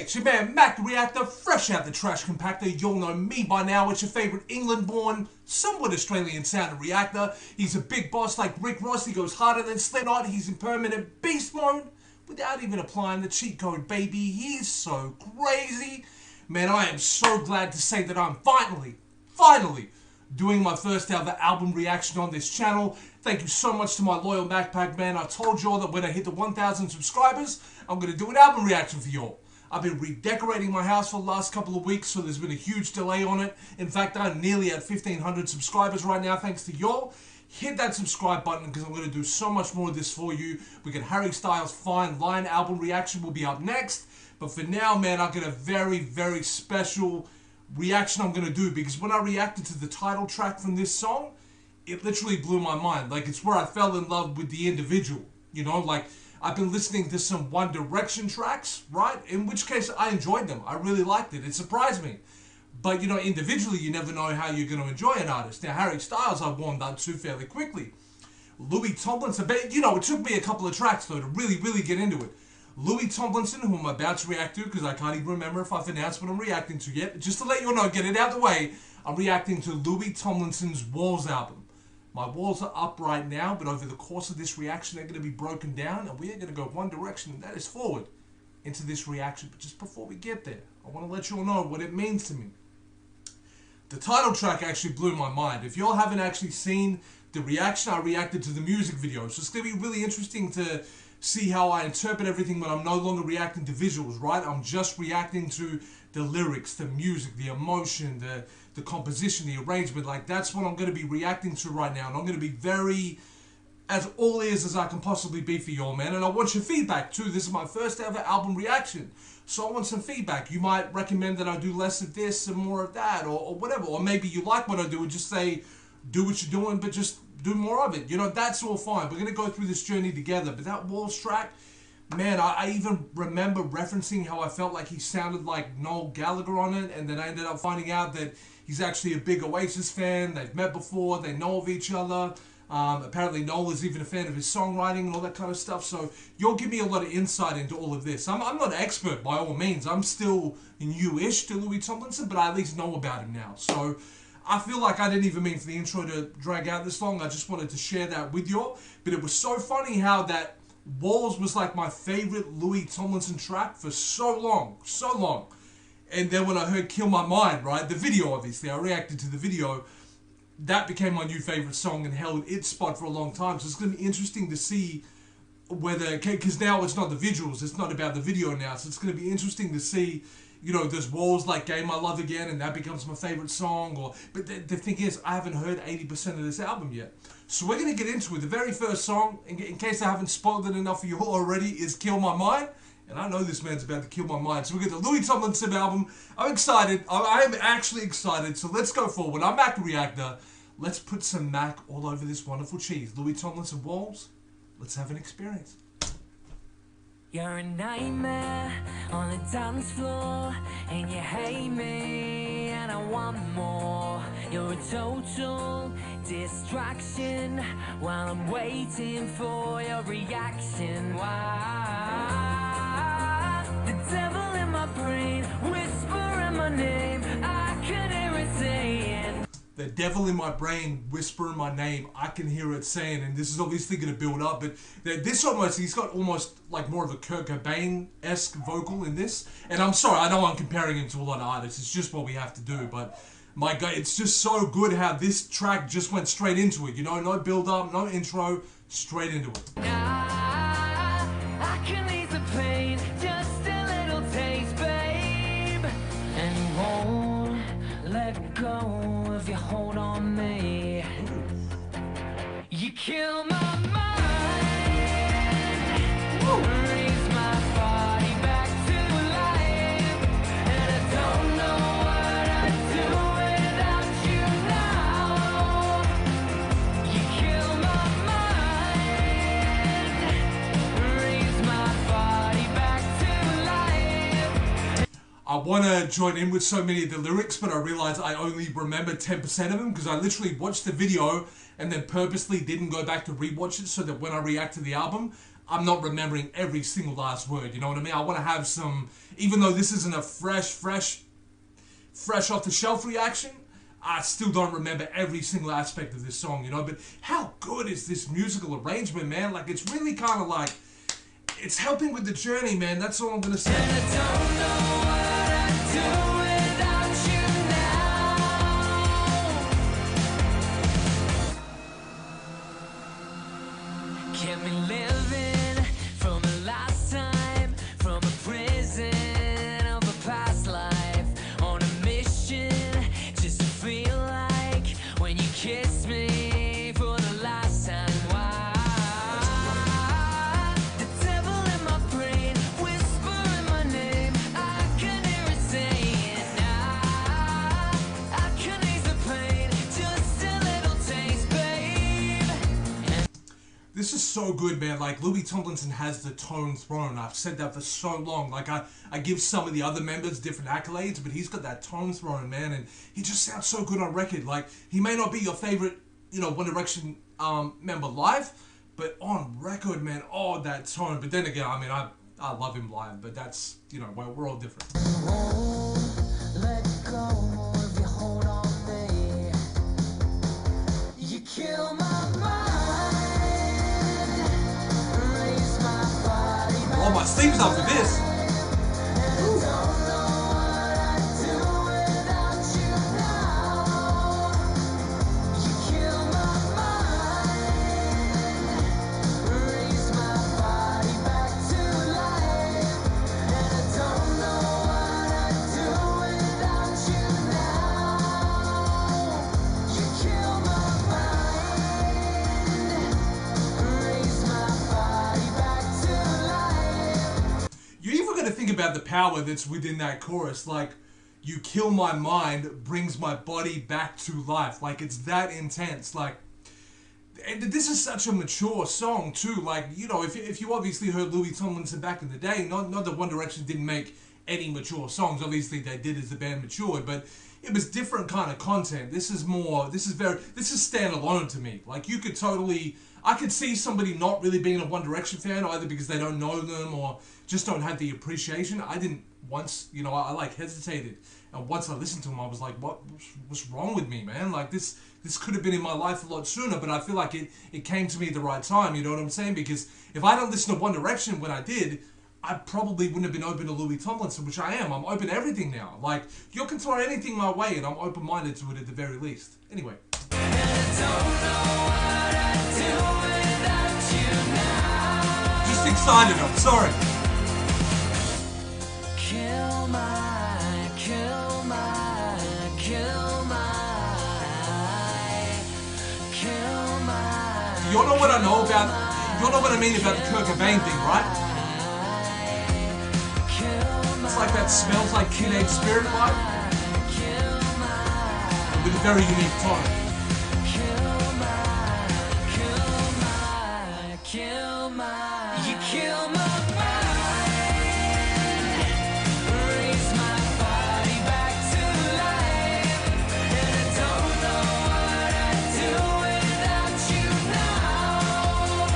it's your man Mac Reactor, fresh out the trash compactor. You'll know me by now. It's your favourite England-born, somewhat Australian-sounding Reactor. He's a big boss like Rick Ross. He goes harder than Slipknot. He's in permanent beast mode without even applying the cheat code, baby. He's so crazy. Man, I am so glad to say that I'm finally doing my first ever album reaction on this channel. Thank you so much to my loyal MacPack man. I told y'all that when I hit the 1,000 subscribers, I'm going to do an album reaction for y'all. I've been redecorating my house for the last couple of weeks, so there's been a huge delay on it. In fact, I'm nearly at 1,500 subscribers right now, thanks to y'all. Hit that subscribe button because I'm going to do so much more of this for you. We got Harry Styles' Fine Line album reaction will be up next. But for now, man, I've got a very special reaction I'm going to do, because when I reacted to the title track from this song, it literally blew my mind. Like, it's where I fell in love with the individual, you know? Like, I've been listening to some One Direction tracks, right? In which case, I enjoyed them. I really liked it. It surprised me. But, you know, individually, you never know how you're going to enjoy an artist. Now, Harry Styles, I've warmed up to fairly quickly. Louis Tomlinson, you know, it took me a couple of tracks, though, to really get into it. Louis Tomlinson, who I'm about to react to, because I can't even remember if I've announced what I'm reacting to yet. Just to let you know, get it out of the way, I'm reacting to Louis Tomlinson's Walls album. My walls are up right now, but over the course of this reaction, they're going to be broken down, and we are going to go one direction, and that is forward into this reaction. But just before we get there, I want to let you all know what it means to me. The title track actually blew my mind. If y'all haven't actually seen the reaction, I reacted to the music video. So it's going to be really interesting to see how I interpret everything when I'm no longer reacting to visuals, right? I'm just reacting to the lyrics, the music, the emotion, the composition, the arrangement. Like, that's what I'm going to be reacting to right now. And I'm going to be very, as all ears as I can possibly be for y'all, man. And I want your feedback, too. This is my first ever album reaction. So I want some feedback. You might recommend that I do less of this and more of that, or whatever. Or maybe you like what I do and just say, do what you're doing, but just do more of it. You know, that's all fine. We're going to go through this journey together. But that Walls track, man, I even remember referencing how I felt like he sounded like Noel Gallagher on it. And then I ended up finding out that he's actually a big Oasis fan. They've met before. They know of each other. Apparently Noel is even a fan of his songwriting and all that kind of stuff. So you'll give me a lot of insight into all of this. I'm not an expert by all means. I'm still new-ish to Louis Tomlinson, but I at least know about him now. So I feel like I didn't even mean for the intro to drag out this long. I just wanted to share that with y'all. But it was so funny how that Walls was like my favorite Louis Tomlinson track for so long. And then when I heard Kill My Mind, right, the video, obviously, I reacted to the video. That became my new favorite song and held its spot for a long time. So it's going to be interesting to see whether, because now it's not the visuals, it's not about the video now. So it's going to be interesting to see, you know, does Walls like Game I Love Again and that becomes my favorite song? But the thing is, I haven't heard 80% of this album yet. So we're going to get into it. The very first song, in case I haven't spoiled it enough for you already, is Kill My Mind. And I know this man's about to kill my mind. So we get the Louis Tomlinson album. I'm excited. I am actually excited. So let's go forward. I'm Mac Reactor. Let's put some Mac all over this wonderful cheese. Louis Tomlinson Walls. Let's have an experience. You're a nightmare on the dance floor, and you hate me, and I want more. You're a total distraction while I'm waiting for your reaction. Why? The devil in my brain, whispering my name, I can hear it saying. The devil in my brain whispering my name, I can hear it saying, and this is obviously going to build up, but this almost, he's got almost like more of a Kurt Cobain-esque vocal in this, and I'm sorry, I know I'm comparing him to a lot of artists, it's just what we have to do, but my God, it's just so good how this track just went straight into it, you know, no build up, no intro, straight into it. I can ease the pain, just a little taste, babe, and you won't let go if you hold on me. You kill my mind. Raise my body back to life, and I don't know what I'd do without you now. You kill my mind. Raise my body back to life. I want to join in with so many of the lyrics, but I realize I only remember 10% of them because I literally watched the video and then purposely didn't go back to rewatch it so that when I react to the album, I'm not remembering every single last word, you know what I mean? I want to have some, even though this isn't a fresh off the shelf reaction, I still don't remember every single aspect of this song, you know? But how good is this musical arrangement, man? Like, it's really kind of like, it's helping with the journey, man. That's all I'm going to say. And I don't know what I'd do without you now. Kept me living from a last time, from a prison of a past life, on a mission just to feel like when you kiss me for the last time. Why? The devil in my brain whispering my name, I can hear it saying, I can ease the pain, just a little taste, babe. This is so good, man. Like, Louis Tomlinson has the tone thrown. I've said that for so long. Like, I give some of the other members different accolades, but he's got that tone thrown, man, and he just sounds so good on record. Like, he may not be your favorite, you know, One Direction member live, but on record, man, oh, that tone. But then again, I mean, I love him live, but that's, you know, we're all different. Let go if you hold on me. You kill my mind, raise my body Oh, my sleeves up for this. Think about the power that's within that chorus. Like, you kill my mind, brings my body back to life. Like, it's that intense. Like, and this is such a mature song too. Like, you know, if you obviously heard Louis Tomlinson back in the day, not that One Direction didn't make any mature songs. Obviously they did as the band matured, but it was different kind of content. This is standalone to me. Like, you could totally, I could see somebody not really being a One Direction fan, either because they don't know them or just don't have the appreciation. I didn't once, you know, I like hesitated. And once I listened to him, I was like, what's wrong with me, man? Like, this could have been in my life a lot sooner, but I feel like it came to me at the right time, you know what I'm saying? Because if I don't listen to One Direction when I did, I probably wouldn't have been open to Louis Tomlinson, which I am. I'm open to everything now. Like, you can throw anything my way, and I'm open-minded to it at the very least. Anyway. Just excited, I'm sorry. You all know what I know about, you all know what I mean about the Kurt Cobain thing, right? It's like that Smells Like Teenage Spirit vibe, with a very unique tone. You kill my mind, raise my body back to life, and I don't know what I'd do without you now.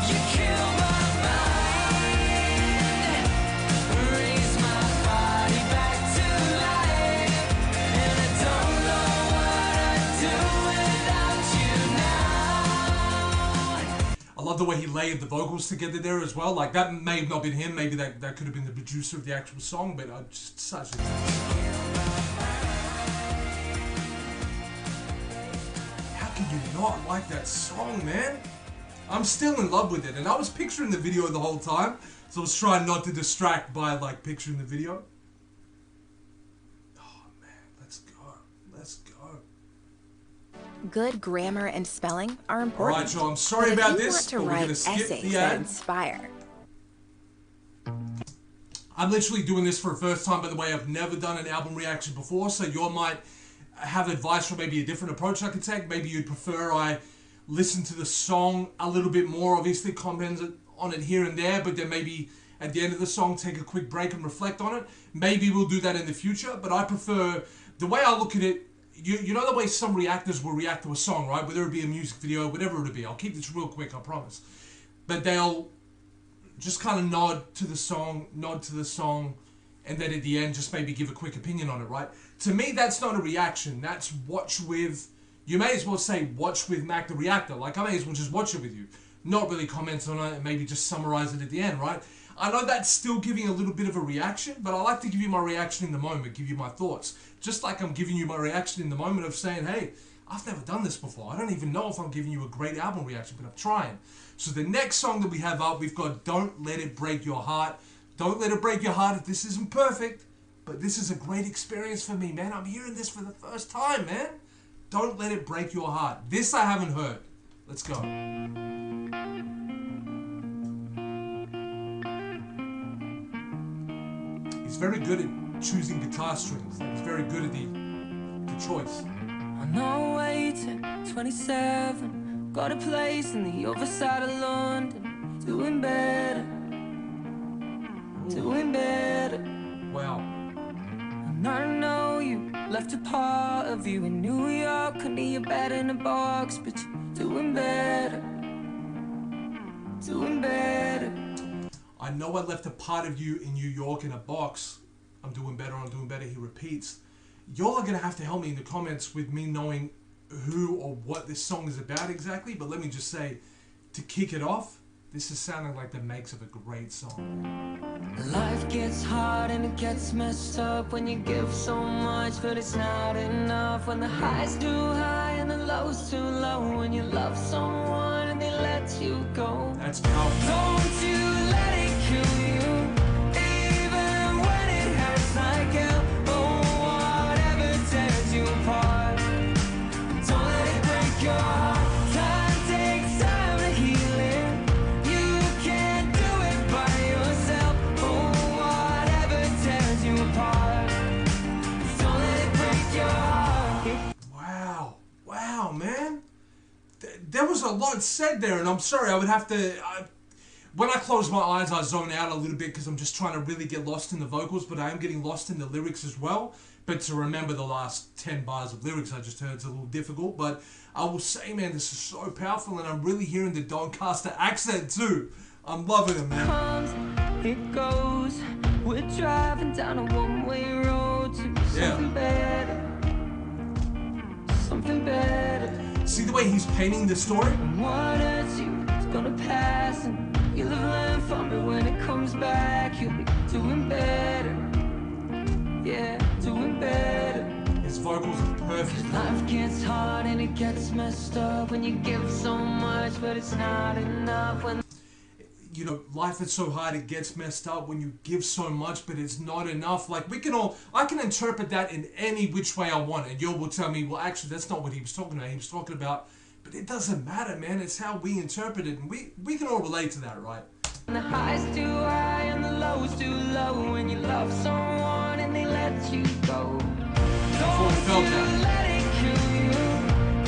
You kill my mind, raise my body back to life, and I don't know what I'd do without you now. I love the way he layered the vocals together there as well. Like, that may have not been him. Maybe that could have been the producer of the actual song, but just such a... How can you not like that song, man? I'm still in love with it, and I was picturing the video the whole time, so I was trying not to distract by, like, picturing the video. Oh, man, let's go. Let's go. Good grammar and spelling are important. Alright, Joe, I'm sorry But if about you this, want to but we're write gonna skip essays the that ad. inspire. I'm literally doing this for the first time, by the way. I've never done an album reaction before, so you might have advice for maybe a different approach I could take. Maybe you'd prefer I listen to the song a little bit more, obviously comment on it here and there, but then maybe at the end of the song take a quick break and reflect on it. Maybe we'll do that in the future, but I prefer, the way I look at it, you know the way some reactors will react to a song, right? Whether it be a music video, whatever it be. I'll keep this real quick, I promise. but they'll just kind of nod to the song, and then at the end just maybe give a quick opinion on it, right? To me, that's not a reaction. That's watch with, you may as well say watch with Mac the Reactor. Like, I may as well just watch it with you. Not really comment on it and maybe just summarize it at the end, right? I know that's still giving a little bit of a reaction, but I like to give you my reaction in the moment, give you my thoughts. Just like I'm giving you my reaction in the moment of saying, hey, I've never done this before. I don't even know if I'm giving you a great album reaction, but I'm trying. So the next song that we have up, we've got Don't Let It Break Your Heart. Don't let it break your heart if this isn't perfect, but this is a great experience for me, man. I'm hearing this for the first time, man. Don't let it break your heart. This I haven't heard. Let's go. He's very good at choosing guitar strings. He's very good at the choice. I know waiting, 27, got a place in the other side of London, doing better, doing better. Wow. And I know you left a part of you in New York under your bed in a box, but you're doing better, doing better. I know I left a part of you in New York in a box. I'm doing better, he repeats. Y'all are going to have to help me in the comments with me knowing who or what this song is about exactly. But let me just say, to kick it off, this is sounding like the makes of a great song. Life gets hard and it gets messed up when you give so much, but it's not enough. When the high's too high and the low's too low. When you love someone and they let you go. That's powerful. Don't you let it kill you, even when it hurts like hell. You apart. Don't let it break your heart. Time takes time to heal it. You can't do it by yourself. Oh, whatever tears you apart. Don't let it break your heart. Wow, man. There was a lot said there, and I'm sorry, I would have to... when I close my eyes, I zone out a little bit because I'm just trying to really get lost in the vocals, but I am getting lost in the lyrics as well. But to remember the last 10 bars of lyrics I just heard is a little difficult. But I will say, man, this is so powerful, and I'm really hearing the Doncaster accent too. I'm loving it, man. Comes, it goes. We're driving down a one-way road to something better. Something better. See the way he's painting the story? And what hurts you is gonna pass, and you'll have learned from it when it comes back. You'll be doing better. Yeah, doing better. His vocals are perfect. Life gets hard and it gets messed up when you give so much, but it's not enough. When you know, life is so hard, it gets messed up when you give so much, but it's not enough. Like, we can all, I can interpret that in any which way I want, and you will tell me, well, actually, that's not what he was talking about. He was talking about, but it doesn't matter, man. It's how we interpret it, and we can all relate to that, right? the high's too high and the low's too low. When you love someone and they let you go. Don't you let it kill you,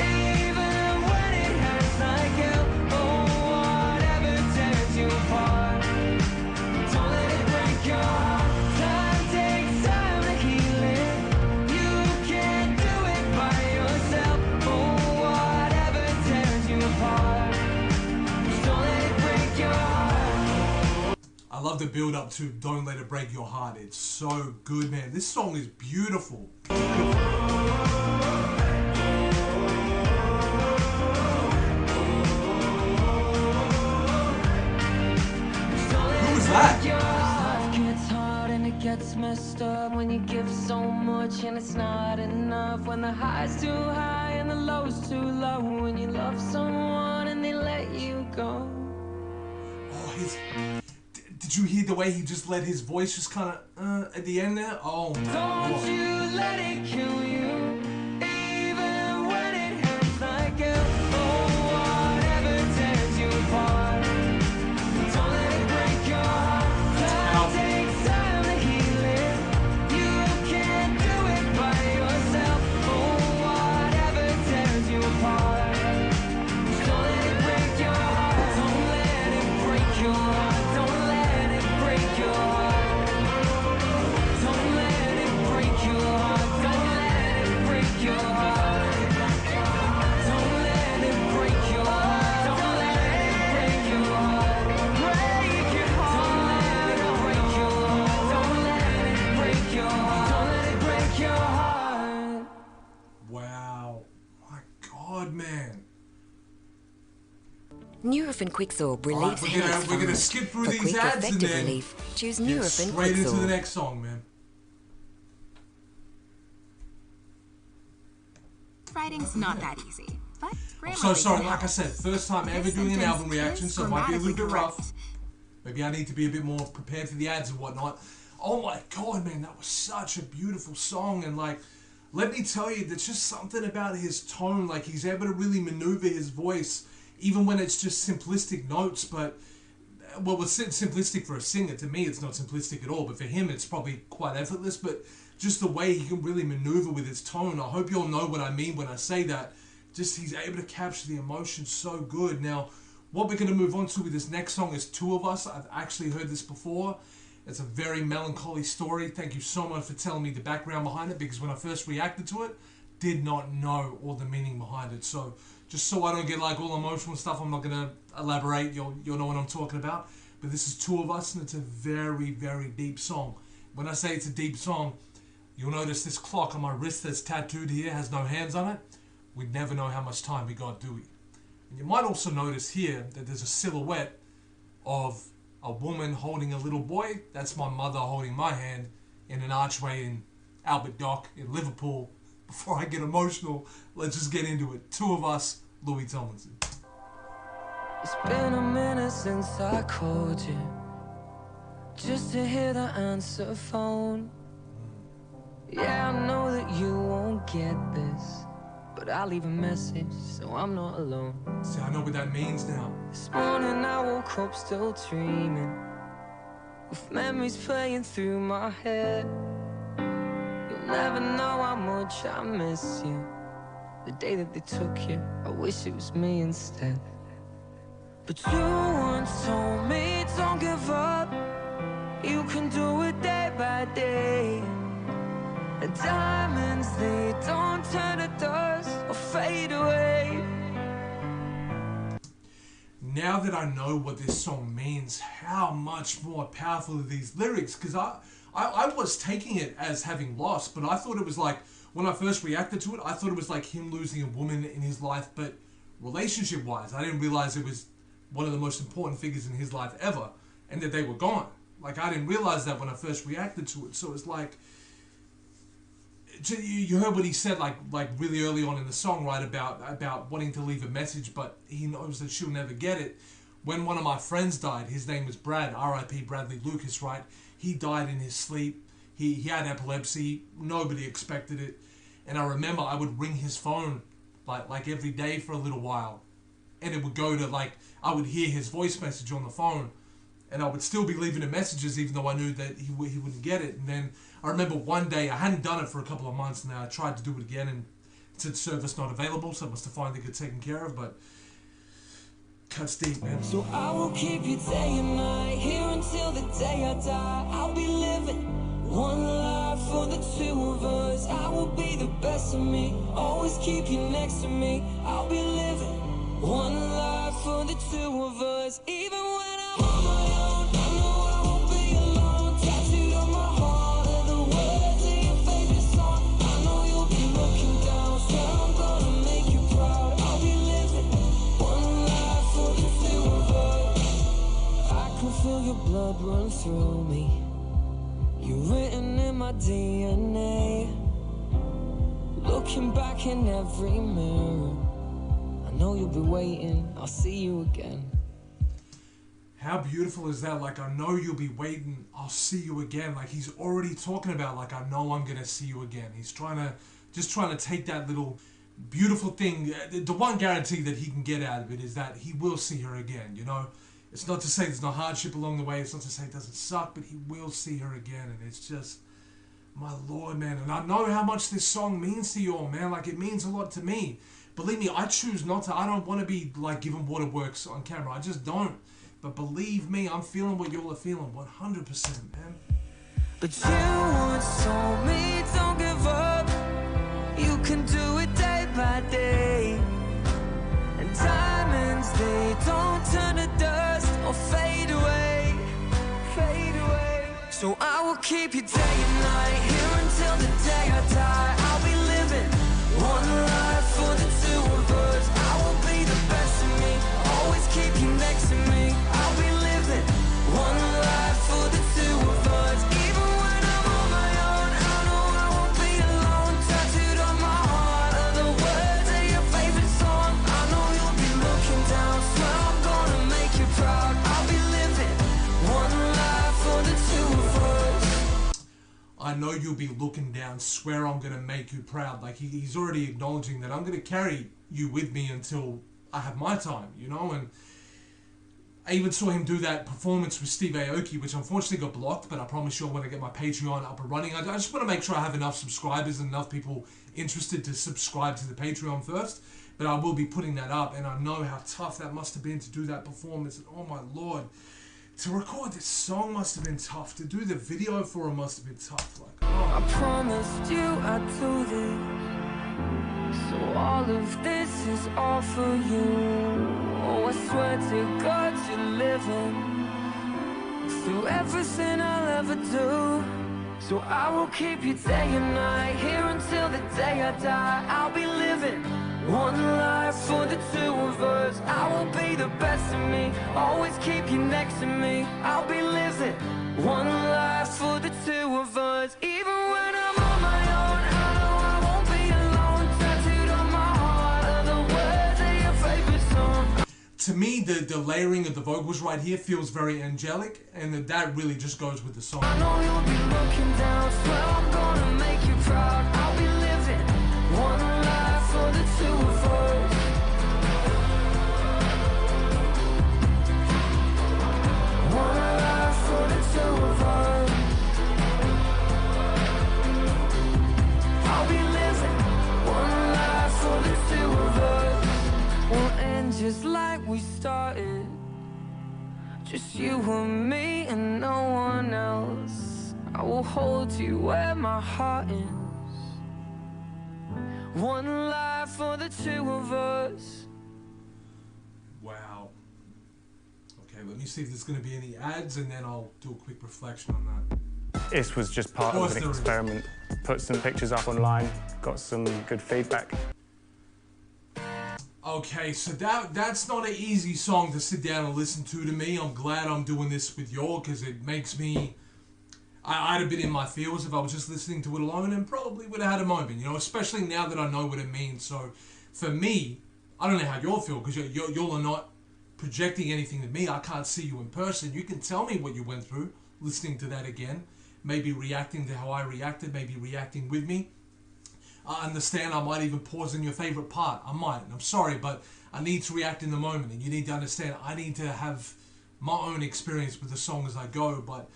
even when it hurts like hell. Oh, whatever tears you apart. Don't let it break your heart. Time takes time to heal it. You can't do it by yourself. Oh, whatever tears you apart. Don't let it break your heart. I love the build up to Don't Let It Break Your Heart. It's so good, man. This song is beautiful. Who was that? Life gets hard and it gets messed up when you give so much and it's not enough. When the high's too high and the low's too low. When you love someone and they let you go. Oh, did you hear the way he just let his voice just kind of at the end there? Oh my God. Don't you let it kill you, even when it hurts like hell. Oh, whatever tears you apart. Don't let it break your heart. Time takes time to heal it. You can't do it by yourself. Oh, whatever tears you apart. Don't let it break your heart. Don't let it break your heart. Don't let it break your heart. Don't let it break your heart. Don't let it break Nurofen Quicksorb relieves We're headaches gonna fast. skip through For these quick, ads and effective then relief, choose get Nurofen straight into the Quicksorb. next song, man. Writing's not that easy, but grammar. So sorry, like I said, first time ever doing an album reaction, so it might be a little bit rough. Maybe I need to be a bit more prepared for the ads and whatnot. Oh my god, man, that was such a beautiful song, and like, let me tell you, there's just something about his tone, like he's able to really maneuver his voice, even when it's just simplistic notes, but, well, it's simplistic for a singer. To me, it's not simplistic at all, but for him, it's probably quite effortless, but just the way he can really maneuver with his tone, I hope you all know what I mean when I say that. Just, he's able to capture the emotion so good. Now, what we're going to move on to with this next song is Two of Us. I've actually heard this before. It's a very melancholy story. Thank you so much for telling me the background behind it, because when I first reacted to it, did not know all the meaning behind it. So, just so I don't get like all emotional stuff, I'm not going to elaborate. You'll know what I'm talking about. But this is Two of Us, and it's a very, very deep song. When I say it's a deep song, you'll notice this clock on my wrist that's tattooed here has no hands on it. We never know how much time we got, do we? And you might also notice here that there's a silhouette of a woman holding a little boy. That's my mother holding my hand in an archway in Albert Dock in Liverpool. Before I get emotional, let's just get into it. Two of Us, Louis Tomlinson. It's been a minute since I called you, just to hear the answer phone. Yeah, I know that you won't get this, but I'll leave a message so I'm not alone. See, I know what that means now. This morning I woke up still dreaming, with memories playing through my head. You'll never know how much I miss you. The day that they took you, I wish it was me instead. But you once told me don't give up, you can do it day by day. And diamonds, they don't turn to dust or fade away. Now that I know what this song means, how much more powerful are these lyrics? Because I was taking it as having lost, but I thought it was like, when I first reacted to it, I thought it was like him losing a woman in his life, but relationship-wise, I didn't realize it was one of the most important figures in his life ever, and that they were gone. Like, I didn't realize that when I first reacted to it, so it's like, you heard what he said, like really early on in the song, right, about wanting to leave a message, but he knows that she'll never get it. When one of my friends died, his name was Brad, R.I.P. Bradley Lucas, right? He died in his sleep. He had epilepsy. Nobody expected it. And I remember I would ring his phone like every day for a little while, and it would go to like, I would hear his voice message on the phone, and I would still be leaving him messages even though I knew that he wouldn't get it. And then I remember one day, I hadn't done it for a couple of months now, I tried to do it again and it said service not available, so I must have finally got taken care of, but cuts deep, man. So I will keep you day and night, here until the day I die. I'll be living one life for the two of us. I will be the best of me, always keep you next to me. I'll be living one life for the two of us. Even when I'm on my own, I know I won't be alone. Tattooed on my heart are the words of your favorite song. I know you'll be looking down, swear I'm gonna make you proud. I'll be living one life for the two of us. I can feel your blood run through me, you're written in my DNA. Looking back in every mirror, I know you'll be waiting, I'll see you again. How beautiful is that? Like, I know you'll be waiting, I'll see you again. Like, he's already talking about, like, I know I'm gonna see you again. He's trying to take that little beautiful thing. The one guarantee that he can get out of it is that he will see her again, you know? It's not to say there's no hardship along the way, it's not to say it doesn't suck, but he will see her again, and it's just, my Lord, man. And I know how much this song means to you all, man. Like, it means a lot to me. Believe me, I choose not to. I don't want to be, like, giving waterworks on camera. I just don't. But believe me, I'm feeling what you all are feeling, 100%, man. But you once told me don't give up, you can do it day by day. And diamonds, they don't turn to dust or fade away, fade away. So I will keep you day and night, here until the day I die. I'll be living one life for the two of us. I will be the best of me, always keep you know you'll be looking down, swear I'm gonna make you proud. Like he's already acknowledging that I'm gonna carry you with me until I have my time, you know. And I even saw him do that performance with Steve Aoki, which unfortunately got blocked, but I promise you when I get my Patreon up and running, I just want to make sure I have enough subscribers and enough people interested to subscribe to the Patreon first. But I will be putting that up, and I know how tough that must have been to do that performance. And oh my Lord, to record this song must have been tough. To do the video for him must have been tough. Like, oh. I promised you I'd do this, so all of this is all for you. Oh, I swear to God you're living through everything I'll ever do. So I will keep you day and night, here until the day I die. I'll be living one life for the two of us. I will be the best of me, always keep you next to me. I'll be living one life for the two of us. Even when I'm on my own, I know I won't be alone. Tattooed on my heart are the words of your favorite song. To me, the layering of the vocals right here feels very angelic, and that really just goes with the song. I know you'll be looking down, swear I'm gonna make you proud. I'll be living one life for the two of us. One life for the two of us. I'll be living one life for the two of us. We'll end just like we started, just you and me and no one else. I will hold you where my heart is. One life for the two of us. Wow. Okay, let me see if there's going to be any ads, and then I'll do a quick reflection on that. This was just part of an experiment. Put some pictures up online, got some good feedback. Okay, so that's not an easy song to sit down and listen to me. I'm glad I'm doing this with y'all, because it makes me... I'd have been in my feels if I was just listening to it alone, and probably would have had a moment, you know, especially now that I know what it means. So for me, I don't know how y'all feel, because y'all are not projecting anything to me. I can't see you in person. You can tell me what you went through listening to that again, maybe reacting to how I reacted, maybe reacting with me. I understand I might even pause in your favorite part. I might, and I'm sorry, but I need to react in the moment, and you need to understand I need to have my own experience with the song as I go. But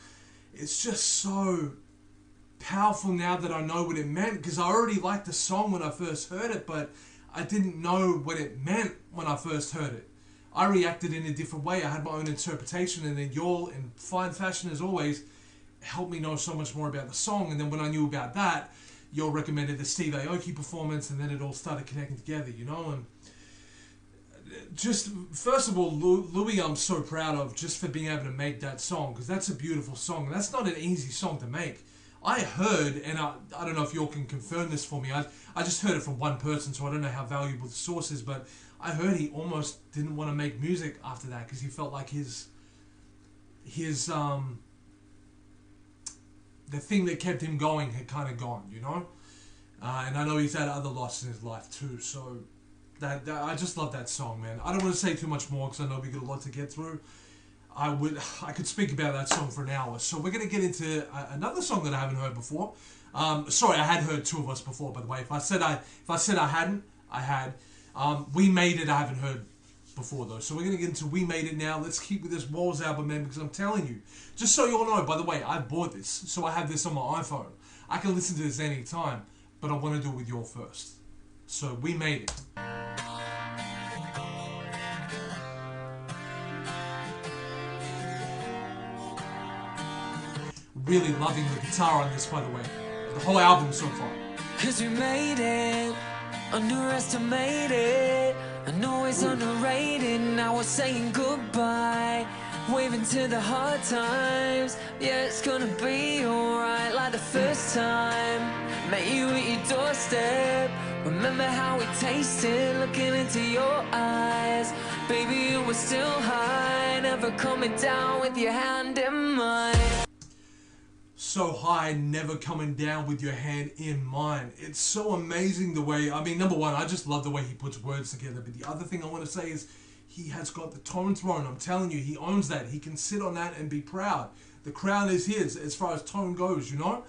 it's just so powerful now that I know what it meant, because I already liked the song when I first heard it, but I didn't know what it meant when I first heard it. I reacted in a different way. I had my own interpretation, and then y'all, in fine fashion as always, helped me know so much more about the song. And then when I knew about that, y'all recommended the Steve Aoki performance, and then it all started connecting together, you know. And just, first of all, Louis, I'm so proud of just for being able to make that song, because that's a beautiful song, and that's not an easy song to make. I heard, and I don't know if y'all can confirm this for me, I just heard it from one person, so I don't know how valuable the source is, but I heard he almost didn't want to make music after that, because he felt like the thing that kept him going had kind of gone, you know? And I know he's had other losses in his life too, so that I just love that song, man. I don't want to say too much more, because I know we got a lot to get through. I could speak about that song for an hour. So we're going to get into another song that I haven't heard before. Sorry, I had heard two of us before, by the way. If I said I hadn't, I had. We Made It, I haven't heard before though. So we're going to get into We Made It now. Let's keep with this Walls album, man, because I'm telling you, just so you all know, by the way, I bought this, so I have this on my iPhone. I can listen to this any time, but I want to do it with you all first. So We Made It. Really loving the guitar on this, by the way. The whole album so far. Cause we made it, underestimated, and always underrated. Now we're saying goodbye, waving to the hard times. Yeah, it's gonna be alright, like the first time. Met you at your doorstep, remember how we tasted, looking into your eyes. Baby, you were still high, never coming down with your hand in mine. So high, never coming down with your hand in mine. It's so amazing the way, I mean, number one, I just love the way he puts words together. But the other thing I want to say is he has got the tone throne. I'm telling you, he owns that. He can sit on that and be proud. The crown is his as far as tone goes, you know.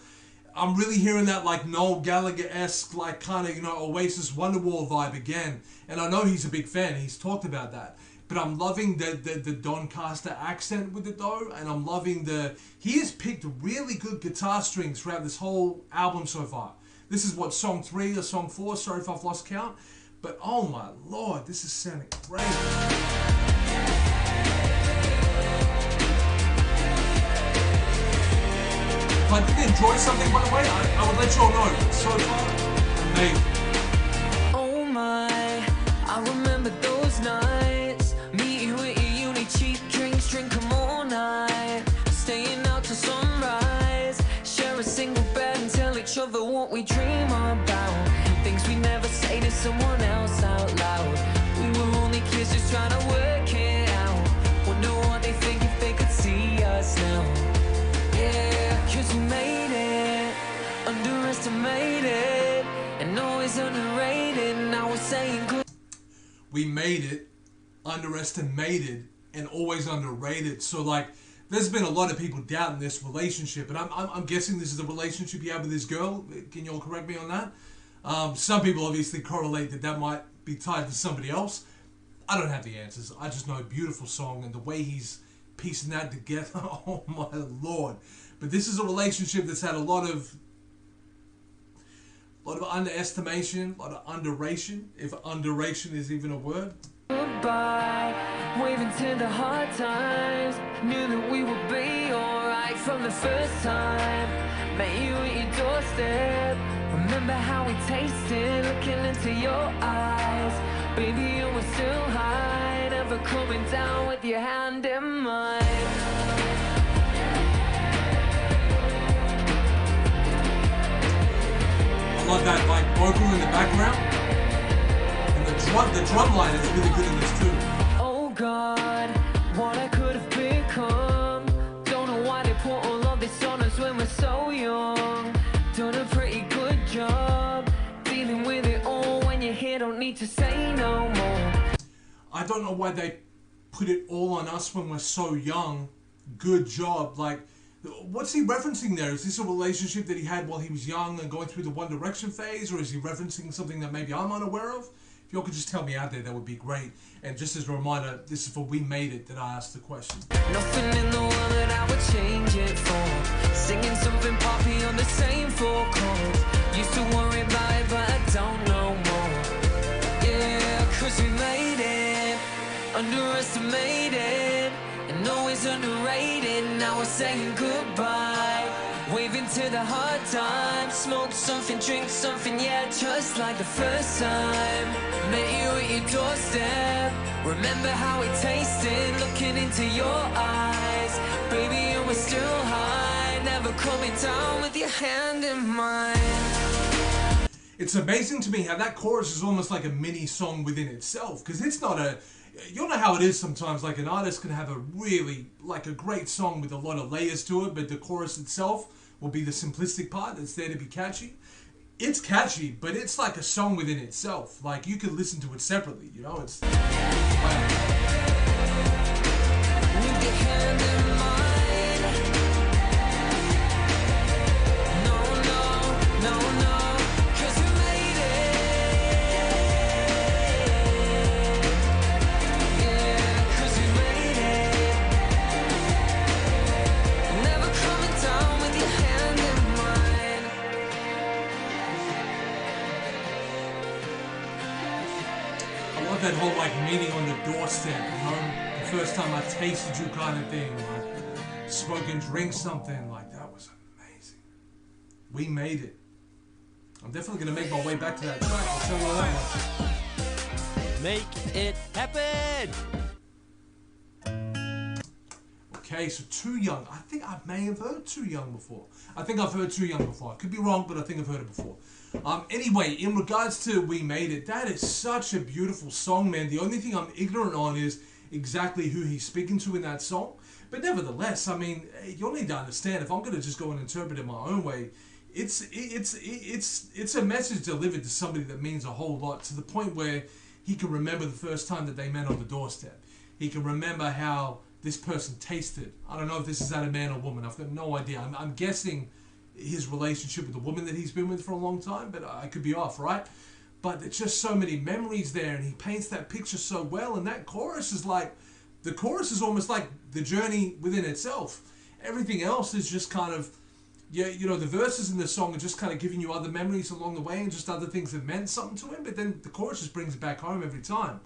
I'm really hearing that like Noel Gallagher-esque, like kind of, you know, Oasis Wonderwall vibe again. And I know he's a big fan. He's talked about that. But I'm loving the Doncaster accent with it though. And I'm loving he has picked really good guitar strings throughout this whole album so far. This is what, song 3 or song 4? Sorry if I've lost count. But oh my lord, this is sounding great. If I did enjoy something, by the way, I would let you all know. So far, amazing. Oh my, I remember those nights. Meet you at your uni, cheap drinks, drink 'em all night. Staying out till sunrise. Share a single bed and tell each other what we dream about. Things we never say to someone else out loud. We were only kids just trying to work it out. Wonder what they think if they could see us now. Yeah, 'cause we made it, underestimated, and always underrated. Now we're saying good. We made it, underestimated, and always underrated. So like, there's been a lot of people doubting this relationship, and I'm guessing this is a relationship you have with this girl. Can you all correct me on that? Some people obviously correlate that might be tied to somebody else. I don't have the answers. I just know a beautiful song, and the way he's piecing that together, oh my lord. But this is a relationship that's had a lot of underestimation, a lot of underration, if underration is even a word. Goodbye, waving to the hard times. Knew that we would be alright from the first time. Met you at your doorstep. Remember how we tasted, looking into your eyes. Baby, you were still high, never coming down with your hand in mine. I love that like vocal in the background, and the drum line is really good in this too. Oh God, what I could have become. Don't know why they put all of this on us when we're so young. Done a pretty good job dealing with it all. When you're here, don't need to say no more. I don't know why they put it all on us when we're so young. Good job. Like, what's he referencing there? Is this a relationship that he had while he was young and going through the One Direction phase, or is he referencing something that maybe I'm unaware of? If y'all could just tell me out there, that would be great. And just as a reminder, this is for We Made It that I asked the question. Nothing in the world that I would change it for. Singing something poppy on the same 4 chords. Used to worry about it, but I don't know more. Yeah, 'cause we made it, underestimated, and always underrated. Now we're saying goodbye, waving to the hard times. Smoke something, drink something, yeah, just like the first time. Met you at your doorstep. Remember how it tasted, looking into your eyes. Baby, you were still high, never coming down with your hand in mine. It's amazing to me how that chorus is almost like a mini song within itself, because it's not a... You'll know how it is sometimes, like an artist can have a really, like a great song with a lot of layers to it, but the chorus itself will be the simplistic part that's there to be catchy. It's catchy, but it's like a song within itself. Like, you could listen to it separately, you know? It's... Wow. With your hand in mine. No, no, no, no, 'cause we made it. Yeah, 'cause we made it. Never coming down with your hand in mine. I love that whole, like, meeting on the doorstep, you know? The first time I tasted you kind of thing. Like, smoke and drink something. Like, that was amazing. We made it. I'm definitely going to make my way back to that track. I'll tell you all that much. Make it happen! Okay, so Too Young. I think I may have heard Too Young before. I think I've heard Too Young before. I could be wrong, but I think I've heard it before. Anyway, in regards to We Made It, that is such a beautiful song, man. The only thing I'm ignorant on is exactly who he's speaking to in that song. But nevertheless, I mean, you'll need to understand, if I'm going to just go and interpret it my own way, it's a message delivered to somebody that means a whole lot, to the point where he can remember the first time that they met on the doorstep. He can remember how this person tasted. I don't know if this is that a man or woman. I've got no idea. I'm guessing his relationship with the woman that he's been with for a long time, but I could be off, right? But there's just so many memories there, and he paints that picture so well, and that chorus is like, the chorus is almost like the journey within itself. Everything else is just kind of, yeah, you know, the verses in the song are just kind of giving you other memories along the way and just other things that meant something to him, but then the chorus just brings it back home every time.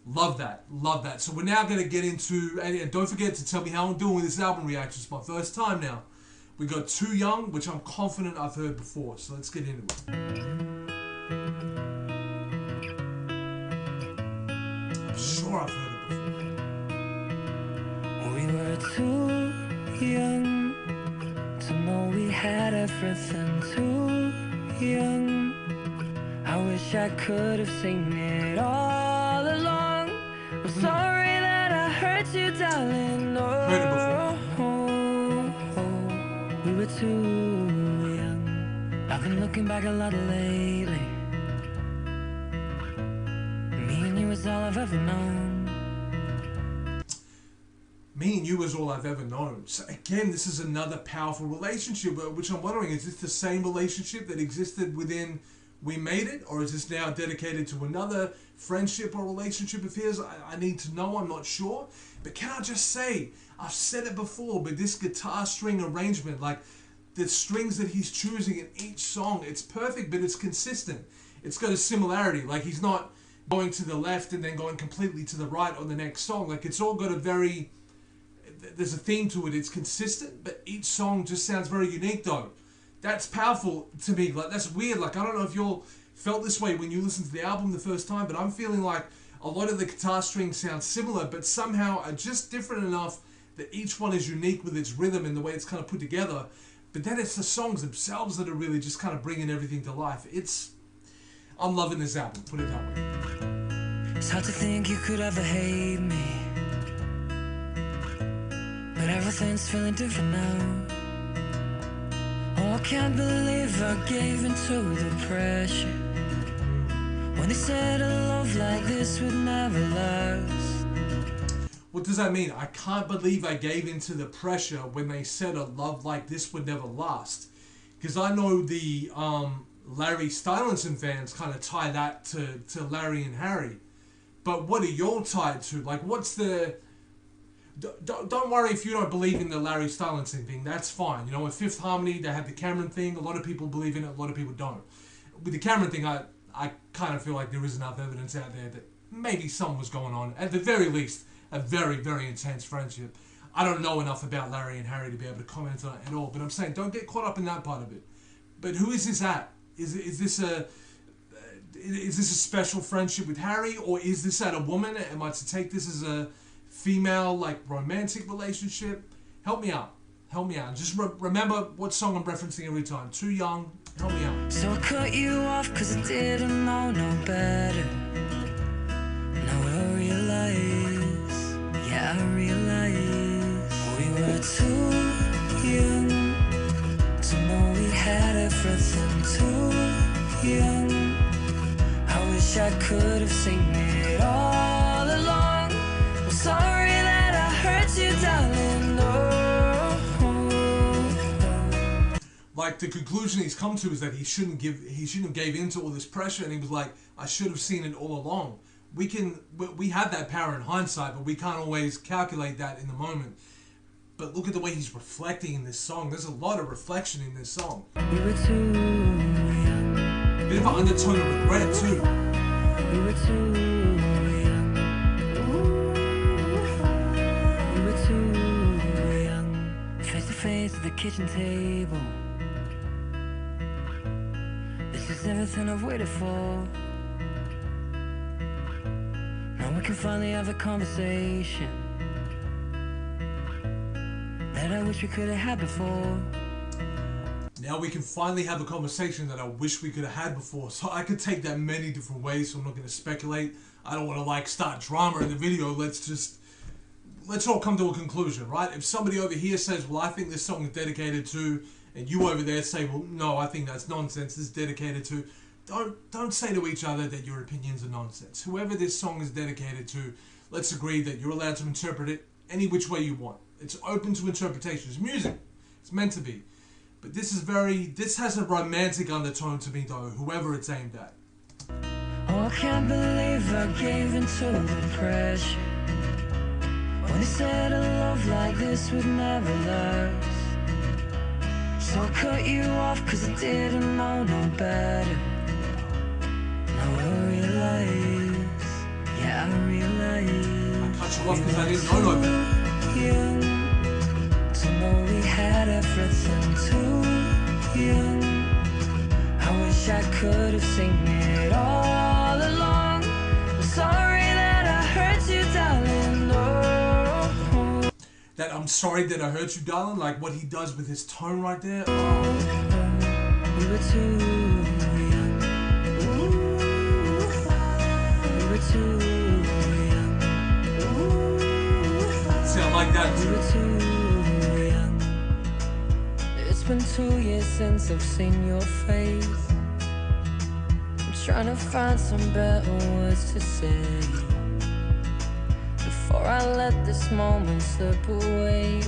Love that, love that. So we're now going to get into, and don't forget to tell me how I'm doing with this album reaction. It's my first time now. We got Too Young, which I'm confident I've heard before, so let's get into it. I'm sure I've heard it before. We were too young to know we had everything. Too young, I wish I could have seen it all along. I'm sorry that I hurt you, darling. Oh, Heard it before. we were too young. I've been looking back a lot lately. Me and you is all I've ever known. Me and you is all I've ever known. So again, this is another powerful relationship, which I'm wondering, is this the same relationship that existed within We Made It? Or is this now dedicated to another friendship or relationship of his? I need to know, I'm not sure. But can I just say, I've said it before, but this guitar string arrangement, like the strings that he's choosing in each song, it's perfect, but it's consistent. It's got a similarity, like he's not going to the left and then going completely to the right on the next song. Like it's all got a very, there's a theme to it, it's consistent, but each song just sounds very unique though. That's powerful to me, like that's weird. Like I don't know if you all felt this way when you listened to the album the first time, but I'm feeling like a lot of the guitar strings sound similar, but somehow are just different enough that each one is unique with its rhythm and the way it's kind of put together. But then it's the songs themselves that are really just kind of bringing everything to life. I'm loving this album, put it that way. It's hard to think you could ever hate me, but everything's feeling different now. Oh, I can't believe I gave into the pressure when they said a love like this would never last. What does that mean? I can't believe I gave into the pressure when they said a love like this would never last. Because I know the Larry Tomlinson fans kind of tie that to Larry and Harry. But what are y'all tied to? Like, what's the... Don't worry if you don't believe in the Larry Tomlinson thing. That's fine. You know, with Fifth Harmony, they had the Cameron thing. A lot of people believe in it. A lot of people don't. With the Cameron thing, I kind of feel like there is enough evidence out there that maybe something was going on. At the very least, a very, very intense friendship. I don't know enough about Larry and Harry to be able to comment on it at all. But I'm saying, don't get caught up in that part of it. But who is this at? Is this a special friendship with Harry, or is this at a woman? Am I to take this as a female, like, romantic relationship? Help me out. Help me out. Just remember what song I'm referencing every time. Too Young. Help me out. So I cut you off cause I didn't know no better. Now I realize, yeah, I realize we were too young to know we had everything. Too young, I wish I could have seen it all along. I'm sorry that I hurt you, darling. Like, the conclusion he's come to is that he shouldn't have gave into all this pressure, and he was like, I should have seen it all along. We have that power in hindsight, but we can't always calculate that in the moment. But look at the way he's reflecting in this song. There's a lot of reflection in this song. We were too young. Bit of an undertone of regret too. We were too young. We were too young. Face to face at the kitchen table. This is everything I've waited for. Now we can finally have a conversation that I wish we could have had before. Now we can finally have a conversation that I wish we could have had before. So I could take that many different ways, so I'm not going to speculate. I don't want to, like, start drama in the video. Let's all come to a conclusion, right? If somebody over here says, well, I think this song is dedicated to, and you over there say, well, no, I think that's nonsense, this is dedicated to, don't say to each other that your opinions are nonsense. Whoever this song is dedicated to, let's agree that you're allowed to interpret it any which way you want. It's open to interpretation. It's music. It's meant to be. But this has a romantic undertone to me though, whoever it's aimed at. Oh, I can't believe I gave into the pressure when they said a love like this would never last. So I cut you off cause I didn't know no better. Now I realize, yeah I realize I cut you off because I didn't know no better. Young to know we had everything too young. I wish I could have seen it all along. I'm sorry that I hurt you, darling. Oh. That I'm sorry that I hurt you, darling. Like what he does with his tone right there. Oh. We were too young. We were too young. See, I like that We too. were too young. It's been 2 years since I've seen your face. I'm trying to find some better words to say before I let this moment slip away.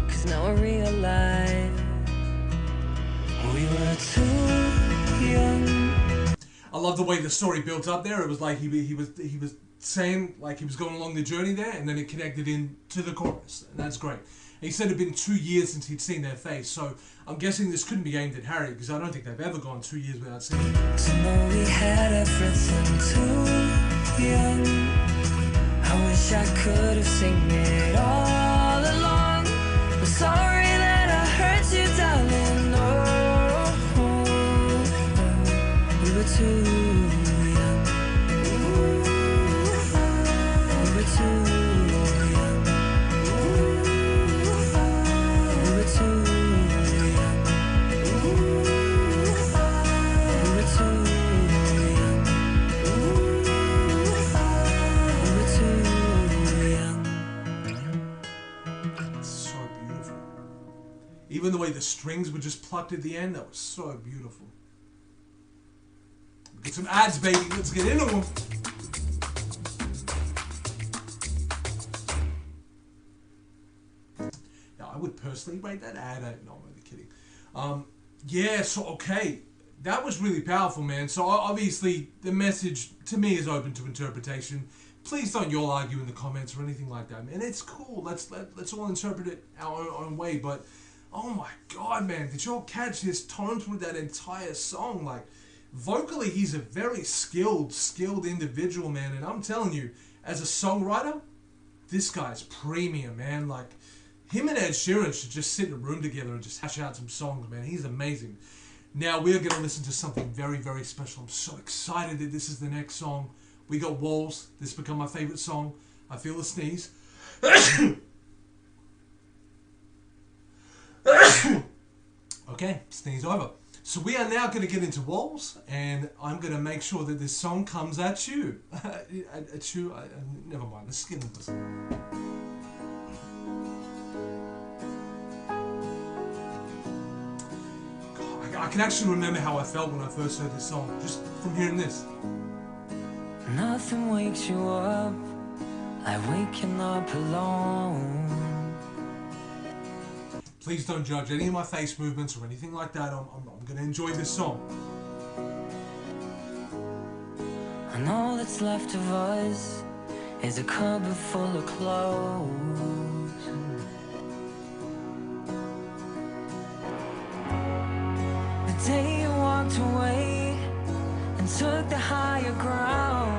Cause now I realize we were too young. I love the way the story built up there. It was like he was saying like he was going along the journey there, and then it connected in to the chorus, and that's great. And he said it had been 2 years since he'd seen their face, so I'm guessing this couldn't be aimed at Harry because I don't think they've ever gone 2 years without seeing him. To know we had everything too young. I wish I could have seen it all along. I'm sorry that I hurt you, darling. Oh, we were too young. We were too young. We were too young. We were too young. We were too young. It's so beautiful. Even the way the strings were just plucked at the end, that was so beautiful. Get some ads, baby. Let's get into them. Yeah, I would personally rate that ad. No, I'm only kidding. Yeah, so okay. That was really powerful, man. So obviously the message to me is open to interpretation. Please don't y'all argue in the comments or anything like that, man. It's cool. Let's all interpret it our own way. But oh my god, man, did y'all catch his tone through that entire song? Like vocally, he's a very skilled individual, man. And I'm telling you, as a songwriter, this guy's premium, man. Like him and Ed Sheeran should just sit in a room together and just hash out some songs, man. He's amazing. Now we're going to listen to something very, very special. I'm so excited that this is the next song. We got Walls. This has become my favorite song. I feel a sneeze. Okay, sneeze over. So we are now going to get into Walls, and I'm going to make sure that this song comes at you. At you. Never mind. Let's get into this. I can actually remember how I felt when I first heard this song, just from hearing this. Nothing wakes you up like waking up alone. Please don't judge any of my face movements or anything like that. I'm going to enjoy this song. And all that's left of us is a cupboard full of clothes. The day you walked away and took the higher ground.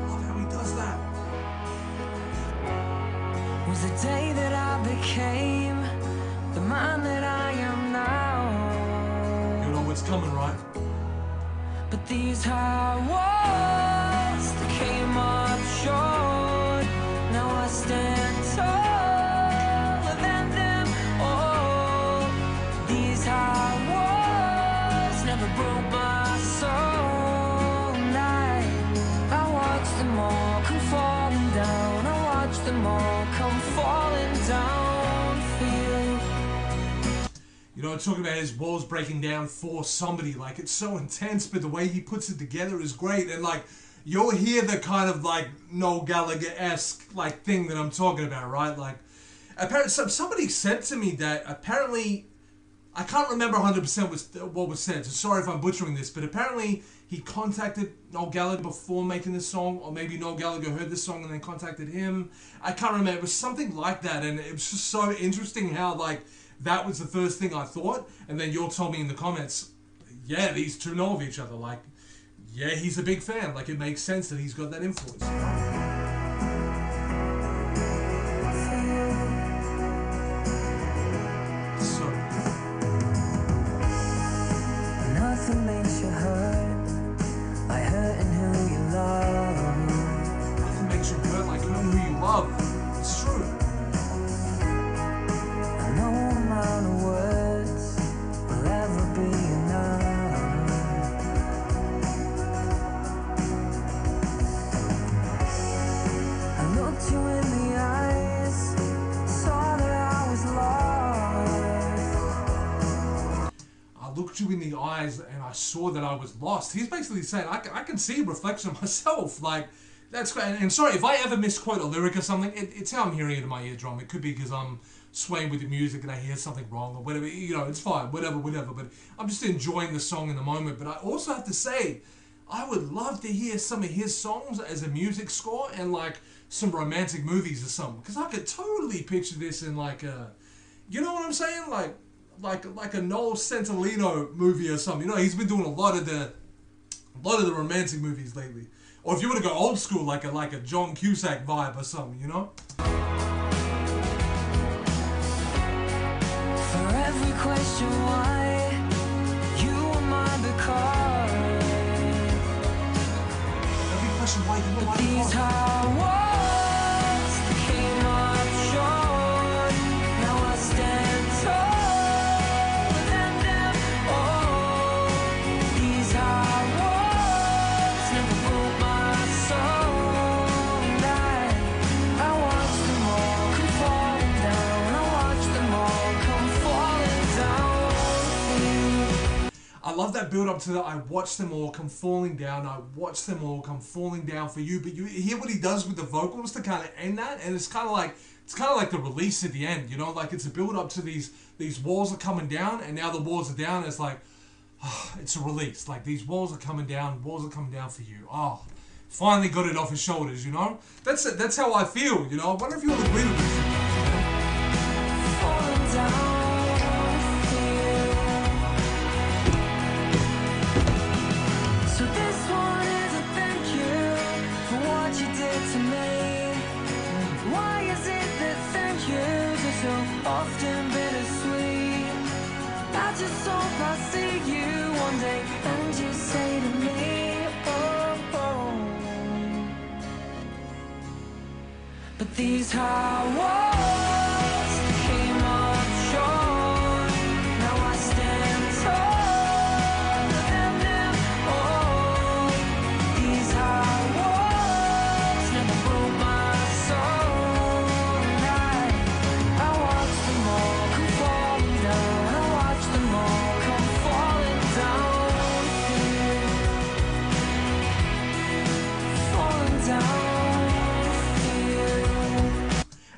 Love how he does that. Was the day that I became the man that I am now. You know what's coming, right? But these high walls, they came up short. Now I stand taller than them all. These high walls never broke my soul. I watched them all come falling down. I watched them all come falling down for you. You know, talking about his walls breaking down for somebody, like it's so intense, but the way he puts it together is great. And like, you'll hear the kind of like Noel Gallagher-esque like thing that I'm talking about, right? Like, Apparently, somebody said to me that apparently, I can't remember 100% what was said, so sorry if I'm butchering this, but apparently he contacted Noel Gallagher before making this song, or maybe Noel Gallagher heard this song and then contacted him. I can't remember. It was something like that, and it was just so interesting how, like, that was the first thing I thought, and then you all told me in the comments, yeah, these two know of each other. Like, yeah, he's a big fan. Like, it makes sense that he's got that influence. You know? Nothing makes you hurt like hurting who you love. Nothing makes you hurt like hurting who you love. It's true. No amount of words will ever be enough. I looked you in the eyes, saw that I was lost. I looked you in the eyes and I saw that I was lost. He's basically saying, I can see a reflection of myself. Like, that's great. And sorry, if I ever misquote a lyric or something, it's how I'm hearing it in my eardrum. It could be because I'm swaying with the music and I hear something wrong or whatever. You know, it's fine, whatever. But I'm just enjoying the song in the moment. But I also have to say, I would love to hear some of his songs as a music score and like some romantic movies or something. Because I could totally picture this in like a, you know what I'm saying? Like a Noel Centolino movie or something. You know, he's been doing a lot of the romantic movies lately. Or if you want to go old school, like a John Cusack vibe or something, you know? For every question why, you are mine because. Every question why you know These hard walls came up short. Now I stand tall within them. Oh, these hard walls never broke my soul. And I watch them all come falling down. I watch them all come falling down. I love that build up to that. I watch them all come falling down. I watch them all come falling down for you. But you hear what he does with the vocals to kind of end that, and it's kind of like the release at the end. You know, like it's a build up to these walls are coming down, and now the walls are down. It's like it's a release. Like these walls are coming down. Walls are coming down for you. Oh, finally got it off his shoulders. You know, that's how I feel. You know, I wonder if you all agree with me. Falling down. So this one is a thank you for what you did to me. Why is it that thank yous are so often bittersweet? I just hope I see you one day and you say to me, oh. But these hard walls came up short. Now I stand tall within them. Oh, these hard walls never broke my soul. And I watch them all come falling down. I watch them all come falling down. Falling down.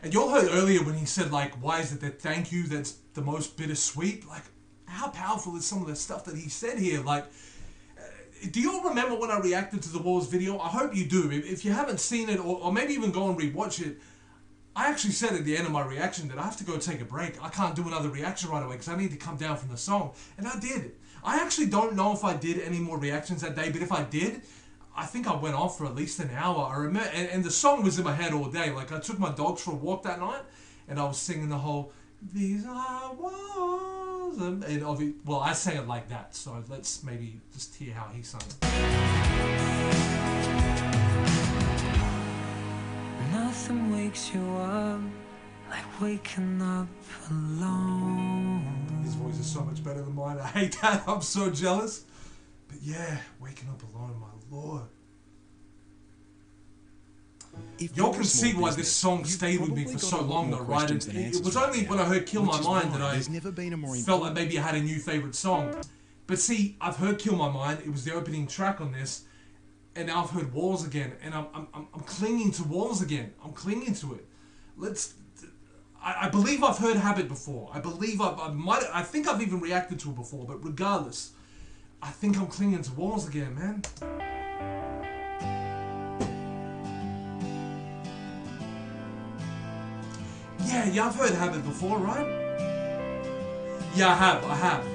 And you all heard earlier when he said, like, why is it that thank you that's the most bittersweet? Like, how powerful is some of the stuff that he said here? Like, do you all remember when I reacted to the Walls video? I hope you do. If you haven't seen it, or maybe even go and rewatch it, I actually said at the end of my reaction that I have to go take a break. I can't do another reaction right away because I need to come down from the song. And I did. I actually don't know if I did any more reactions that day, but if I did, I think I went on for at least an hour. I remember, and the song was in my head all day. Like I took my dogs for a walk that night, and I was singing the whole "These Are Walls," well, I sang it like that. So let's maybe just hear how he sang it. Nothing wakes you up like waking up alone. His voice is so much better than mine. I hate that. I'm so jealous. But yeah, waking up alone, my lord. Y'all can see why this song stayed with me for so long though, right? It was only when I heard Kill My Mind that I felt like maybe I had a new favourite song. But see, I've heard Kill My Mind, it was the opening track on this, and now I've heard Walls again, and I'm clinging to Walls again. I'm clinging to it. I believe I've heard Habit before. I believe I think I've even reacted to it before, but regardless, I think I'm clinging to walls again, man. Yeah, I've heard Habit before, right? Yeah, I have.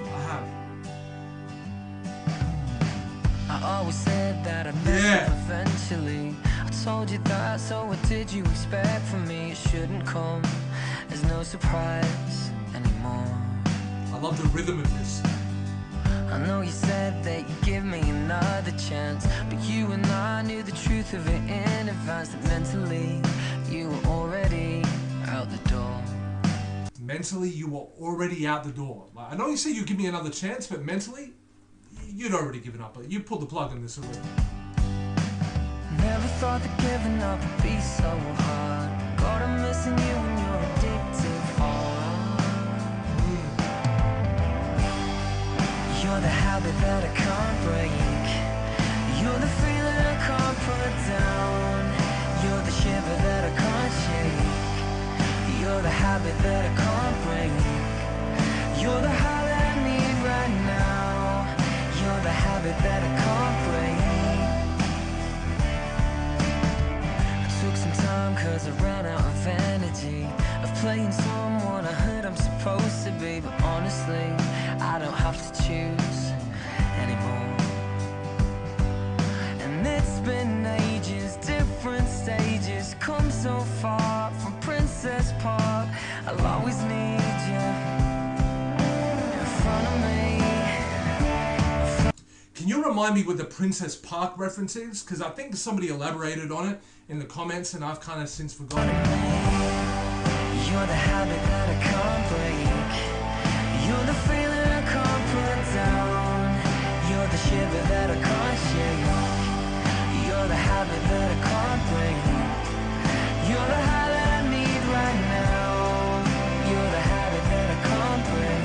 I always said that I'd mess up eventually. I told you that, so what did you expect from me? It shouldn't come as no surprise anymore. I love the rhythm of this. I know you said that you'd give me another chance, but you and I knew the truth of it in advance, that mentally you were already out the door. Mentally, you were already out the door. Like, I know you said you'd give me another chance, but mentally, you'd already given up. You pulled the plug on this already. Never thought that giving up would be so hard. God, I'm missing you when you're addicted. You're the habit that I can't break. You're the feeling I can't put down. You're the shiver that I can't shake. You're the habit that I can't break. You're the high that I need right now. You're the habit that I can't break. I took some time cause I ran out of energy, of playing someone I heard I'm supposed to be. But honestly, I don't have to choose anymore. And it's been ages, different stages, come so far from Princess Park. I'll always need you in front of me. Can you remind me what the Princess Park reference is? Because I think somebody elaborated on it in the comments and I've kind of since forgotten. You're the habit that I can't break. You're the feeling I can't put down. You're the shiver that I can't shake. You're the habit that I can't break. You're the high that I need right now. You're the habit that I can't break.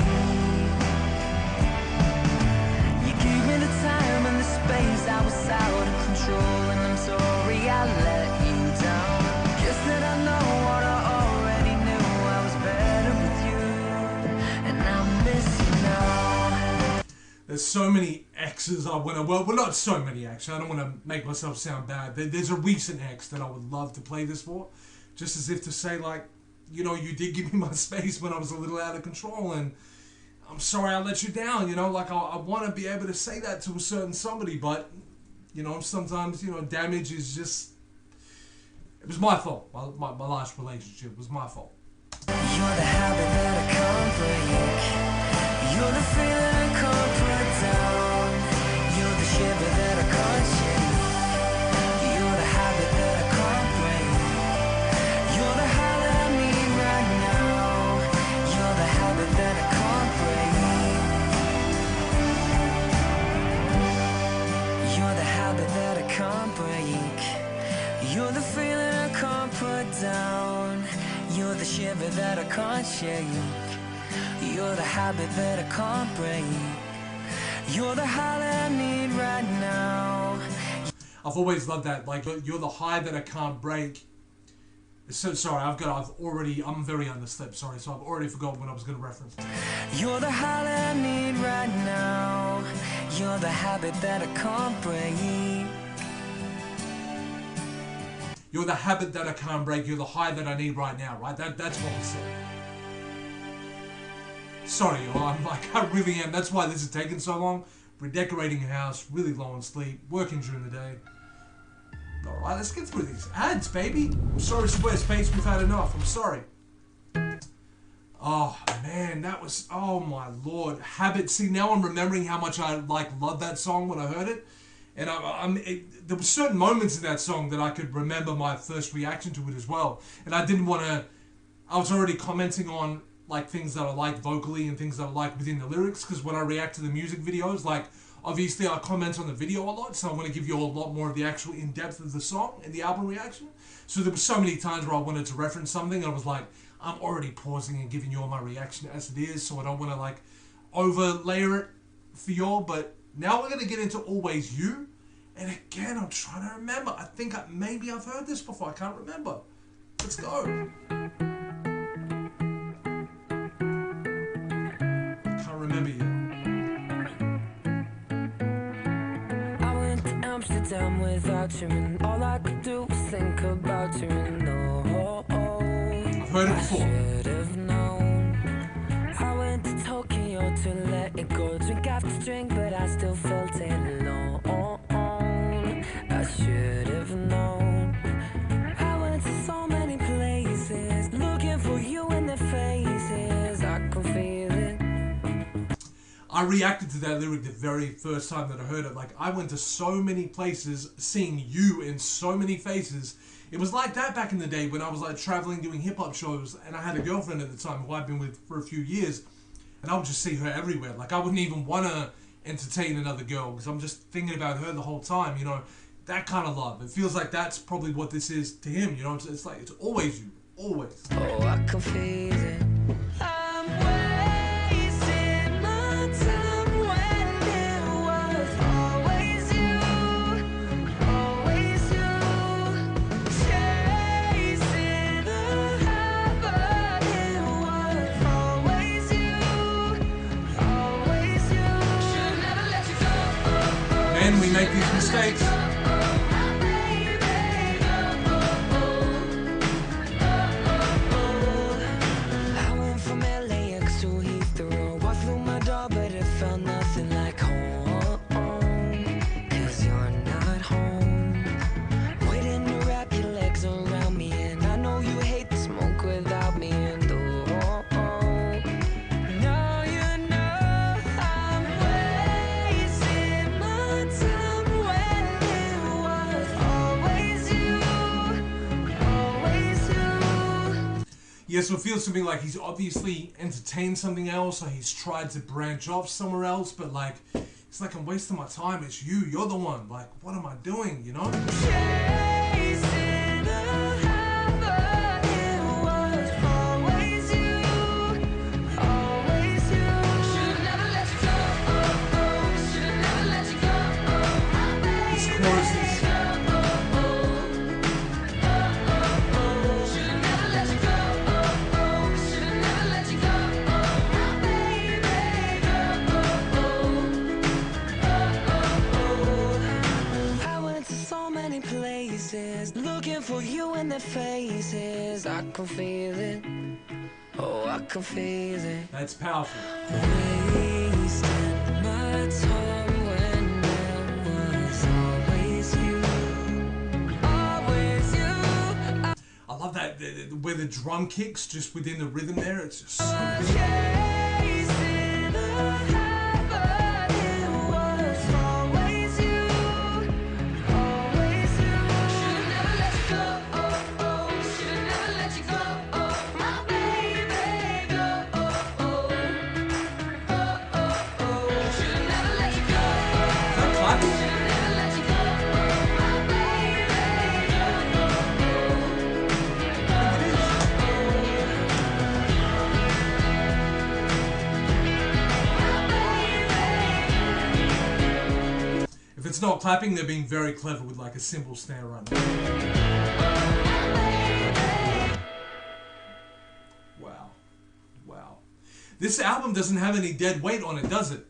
You gave me the time and the space, I was out of control, and I'm sorry I let you down. Guess that I know what I already knew. I was better with you, and I miss you now. There's so many X's I want to, well, not so many actually, I don't want to make myself sound bad. There's a recent X that I would love to play this for, just as if to say, like, you know, you did give me my space when I was a little out of control, and I'm sorry I let you down, you know, like I want to be able to say that to a certain somebody, but, you know, sometimes, you know, damage is just, it was my fault. My last relationship was my fault. You're the habit that I can't break. You're the feeling I can't put down. You're the shiver that I can't shake. You're the habit that I can't break. You're the high that I need right now. You're the habit that I can't break. You're the habit that I can't break. You're the feeling I can't put down. You're the shiver that I can't shake. You're the habit that I can't break. You're the high that I need right now. I've always loved that, like, you're the high that I can't break. So sorry, I'm very underslept, sorry, so I've already forgotten what I was going to reference. You're the high that I need right now. You're the habit that I can't break. You're the habit that I can't break. You're the high that I need right now, right? That's what we said. Sorry, y'all. I really am. That's why this is taking so long. Redecorating a house, really low on sleep, working during the day. Alright, let's get through these ads, baby. I'm sorry, Squarespace, we've had enough. I'm sorry. Oh, man, that was... Oh, my Lord. Habit. See, now I'm remembering how much I, loved that song when I heard it. And there were certain moments in that song that I could remember my first reaction to it as well. And I didn't want to... I was already commenting on, things that I liked vocally and things that I liked within the lyrics. Because when I react to the music videos, obviously I comment on the video a lot. So I want to give you a lot more of the actual in-depth of the song and the album reaction. So there were so many times where I wanted to reference something. And I was like, I'm already pausing and giving you all my reaction as it is. So I don't want to, overlayer it for y'all. But now we're going to get into Always You. And again, I'm trying to remember. I think maybe I've heard this before. I can't remember. Let's go. Amsterdam without you, and all I could do was think about you. And I've heard it before. should have known. I went to Tokyo to let it go, drink after drink, but I still felt it alone. I should have known. I went to so many places, looking for you in their faces. I could feel it. I reacted to that lyric the very first time that I heard it. Like, I went to so many places, seeing you in so many faces. It was like that back in the day when I was like traveling, doing hip-hop shows, and I had a girlfriend at the time who I'd been with for a few years, and I would just see her everywhere. Like, I wouldn't even want to entertain another girl because I'm just thinking about her the whole time, you know, that kind of love. It feels like that's probably what this is to him, you know. It's like, it's always you, always. Oh, I can feel it. I'm wasting my time when it was always you, always you. Chasing the high, but it was always you, always you. Should never let you go. Man, we make these mistakes. Yeah, so it feels to me like he's obviously entertained something else, or he's tried to branch off somewhere else, but like, it's like I'm wasting my time. It's you. You're the one. Like, what am I doing, you know? Looking for you in their faces. I can feel it. Oh, I can feel it. That's powerful. Wasting my time when it was always you, always you. I love that where the drum kicks just within the rhythm there. It's just so good. Chasing the high, but it was always you, always you. Should never let you go. Should never let you go. My baby, go. Should never let you go. Is that clapping? Should never let you go. My baby, If it's not clapping, they're being very clever with like a simple snare run. Wow. Wow. This album doesn't have any dead weight on it, does it?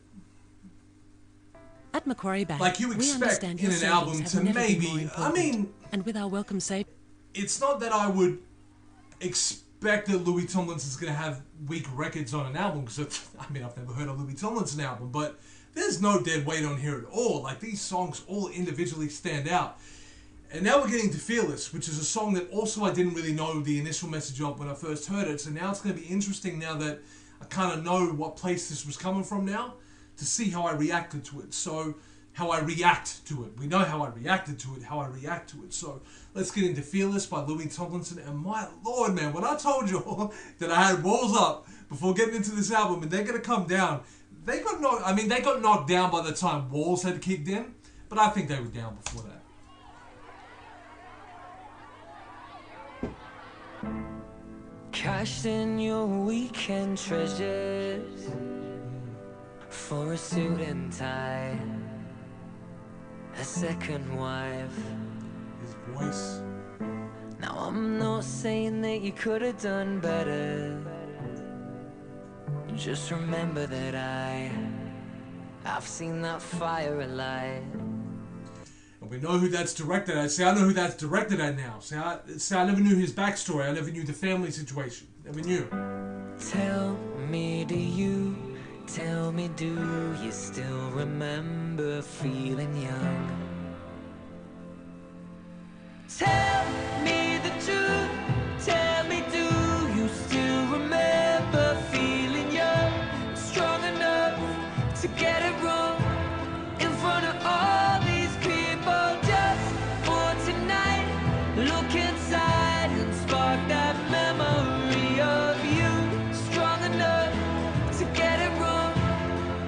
At Macquarie Bank, Like you we expect understand in your an savings album have to never been more maybe, I important. mean, And with our welcome save, it's not that I would expect that Louis Tomlinson's going to have weak records on an album, because I mean, I've never heard a Louis Tomlinson album, but there's no dead weight on here at all. Like, these songs all individually stand out. And now we're getting to Fearless, which is a song that also I didn't really know the initial message of when I first heard it. So now it's going to be interesting, now that I kind of know what place this was coming from now, to see how I reacted to it. So, how I react to it. We know how I reacted to it, how I react to it. So, let's get into Fearless by Louis Tomlinson. And my lord, man, when I told you all that I had walls up before getting into this album and they're going to come down, they got knocked down by the time Walls had kicked in, but I think they were down before that. cashed in your weekend treasures for a suit and tie, a second wife. His voice. Now I'm not saying that you could have done better. Just remember that I've seen that fire alight. And we know who that's directed at. See, I know who that's directed at now. See, I never knew his backstory. I never knew the family situation. Never knew. Tell me, do you still remember feeling young? Tell me the truth, tell me, do you still remember feeling young? Strong enough to get it wrong in front of all these people just for tonight. Look inside and spark that memory of you. Strong enough to get it wrong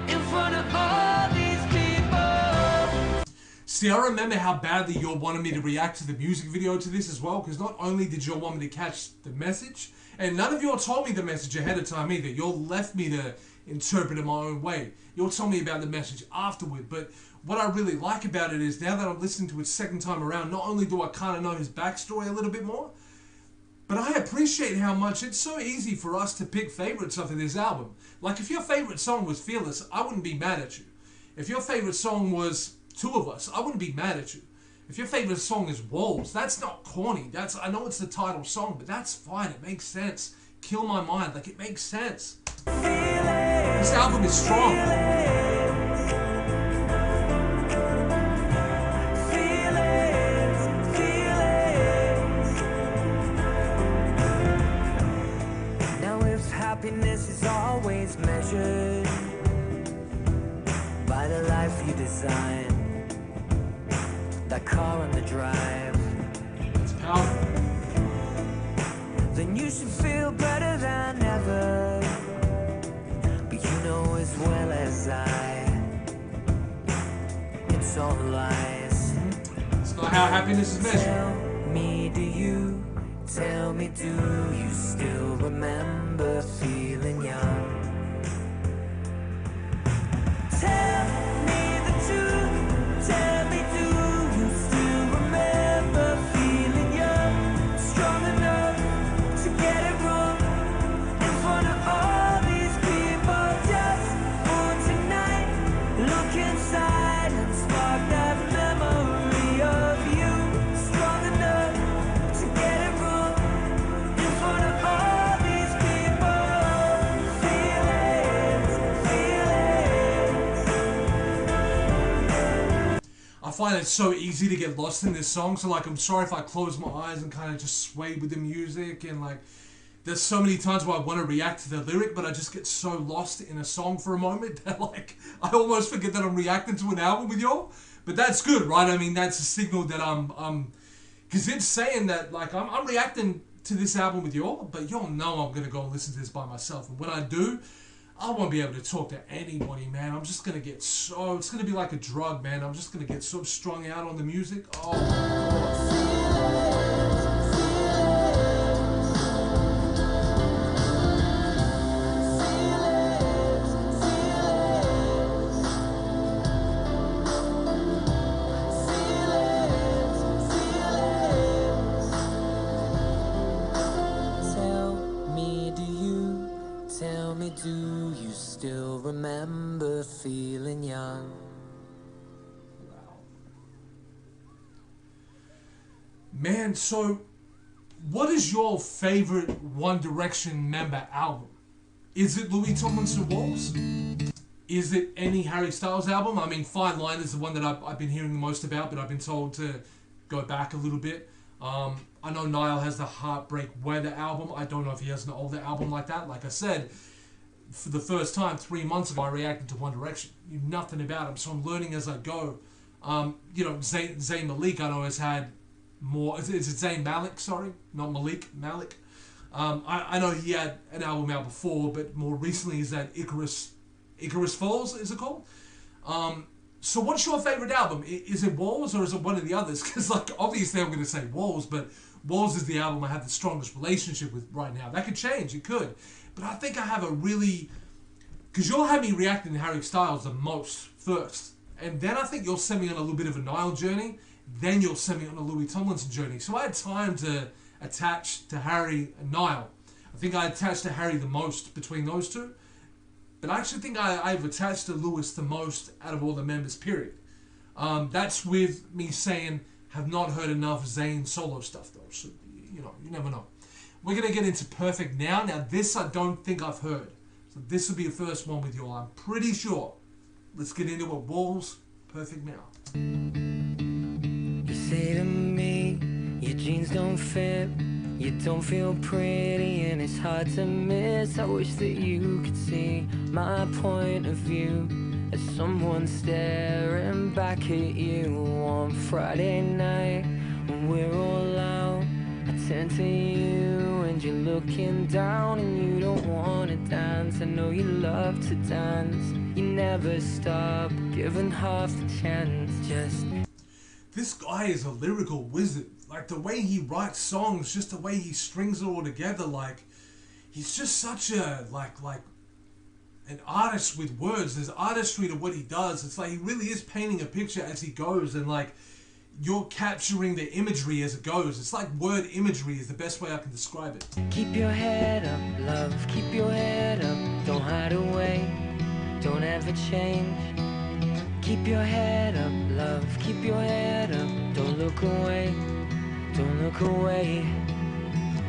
in front of all these people. See, I remember how badly you all wanted me to react to the music video to this as well, because not only did you all want me to catch the message, and none of you all told me the message ahead of time either. You all left me to interpret it my own way. You all told me about the message afterward, but what I really like about it is now that I'm listening to it second time around, not only do I kind of know his backstory a little bit more, but I appreciate how much it's so easy for us to pick favorites off of this album. Like, if your favorite song was Fearless, I wouldn't be mad at you. If your favorite song was Two of Us, I wouldn't be mad at you. If your favorite song is Walls, that's not corny. I know it's the title song, but that's fine. It makes sense. Kill My Mind, like, it makes sense. This album is strong. Now if happiness is always measured by the life you design, that car on the drive, It's powerful. then you should feel better than ever. But you know as well as I, it's all lies. It's not how happiness is measured. Tell me, do you still remember feeling young? Tell me the truth, tell me, do you still remember feeling young? Strong enough to get it wrong in front of all these people just for tonight. Look inside and spark that memory of you. Strong enough to get it wrong in front of all these people. Feelings. I find it so easy to get lost in this song, so like I'm sorry if I close my eyes and kind of just sway with the music, and like there's so many times where I want to react to the lyric, but I just get so lost in a song for a moment that like I almost forget that I'm reacting to an album with y'all. But that's good, right? I mean, that's a signal that I'm because it's saying that like I'm reacting to this album with y'all, but y'all know I'm gonna go and listen to this by myself, and when I do, I won't be able to talk to anybody, man. I'm just gonna get so, it's gonna be like a drug, man. I'm just gonna get so strung out on the music. Oh my God. Tell me, do you still remember feeling young? Man, so what is your favorite One Direction member album? Is it Louis Tomlinson Walls? Is it any Harry Styles album? I mean, Fine Line is the one that I've been hearing the most about, but I've been told to go back a little bit. I know Niall has the Heartbreak Weather album. I don't know if he has an older album like that. Like I said, for the first time 3 months ago, I reacted to One Direction. Knew nothing about him, so I'm learning as I go. You know, Zayn Malik, I know, has had more. Is it Zayn Malik? Sorry, not Malik. Malik. I know he had an album out before, but more recently is that Icarus Falls, is it called? So what's your favorite album? Is it Walls or is it one of the others? Because like obviously I'm going to say Walls, but Walls is the album I have the strongest relationship with right now. That could change, it could. But I think I have a really... Because you'll have me reacting to Harry Styles the most first. And then I think you'll send me on a little bit of a Niall journey. Then you'll send me on a Louis Tomlinson journey. So I had time to attach to Harry and Niall. I think I attached to Harry the most between those two. But I actually think I've attached to Louis the most out of all the members, period. That's with me saying have not heard enough Zayn solo stuff though. So you never know. We're gonna get into Perfect Now. Now this I don't think I've heard. So this will be the first one with you all. I'm pretty sure. Let's get into it. Walls, Perfect Now. You say to me, your jeans don't fit, you don't feel pretty, and it's hard to miss. I wish that you could see my point of view as someone staring back at you on Friday night when we're all out. I turn to you and you're looking down and you don't want to dance. I know you love to dance. You never stop giving half the chance. Just this guy is a lyrical wizard. Like the way he writes songs, just the way he strings it all together. Like he's just such a like an artist with words. There's artistry to what he does. It's like he really is painting a picture as he goes, and like you're capturing the imagery as it goes. It's like word imagery is the best way I can describe it. keep your head up, love, keep your head up. Don't hide away, don't ever change. Keep your head up, love, keep your head up. Don't look away, don't look away.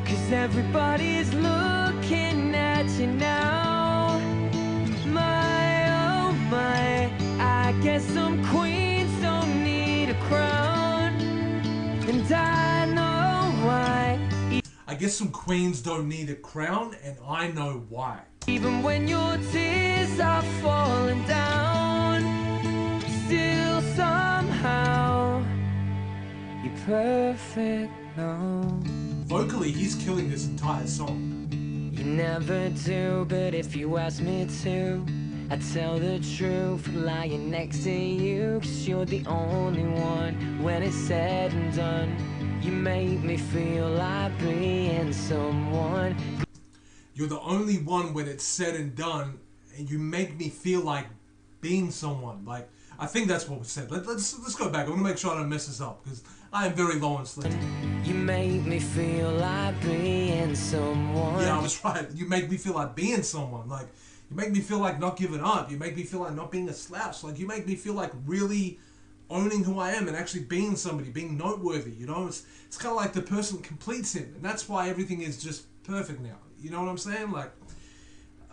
'Cause everybody's looking at you now. My, oh my, I guess some queens don't need a crown. And I know why. I guess some queens don't need a crown, and I know why. Even when your tears are falling down, still somehow you're perfect now. Vocally, he's killing this entire song. You never do, but if you ask me to, I tell the truth, lying next to you. 'Cause you're the only one when it's said and done. You make me feel like being someone. You're the only one when it's said and done, and you make me feel like being someone. Like, I think that's what was said. Let's go back. I want to make sure I don't mess this up, because I am very low on sleep. You make me feel like being someone. Yeah, I was right. You make me feel like being someone. Like, you make me feel like not giving up. You make me feel like not being a slouch. Like, you make me feel like really owning who I am and actually being somebody, being noteworthy. You know, it's kind of like the person completes him, and that's why everything is just perfect now. You know what I'm saying? Like,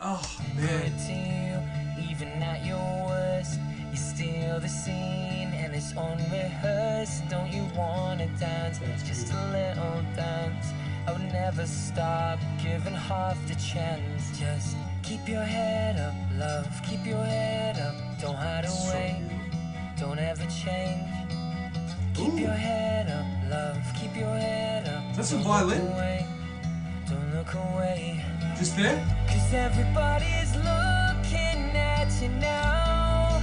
oh man. To you, even at your worst, you steal the scene and it's unrehearsed. Don't you wanna dance? Just a little dance. I would never stop giving half the chance. Just keep your head up, love. Keep your head up. Don't hide away. Don't ever change. Keep your head up, love. Keep your head up. That's a violin. Don't look away. Just there? 'Cause everybody's looking at you now.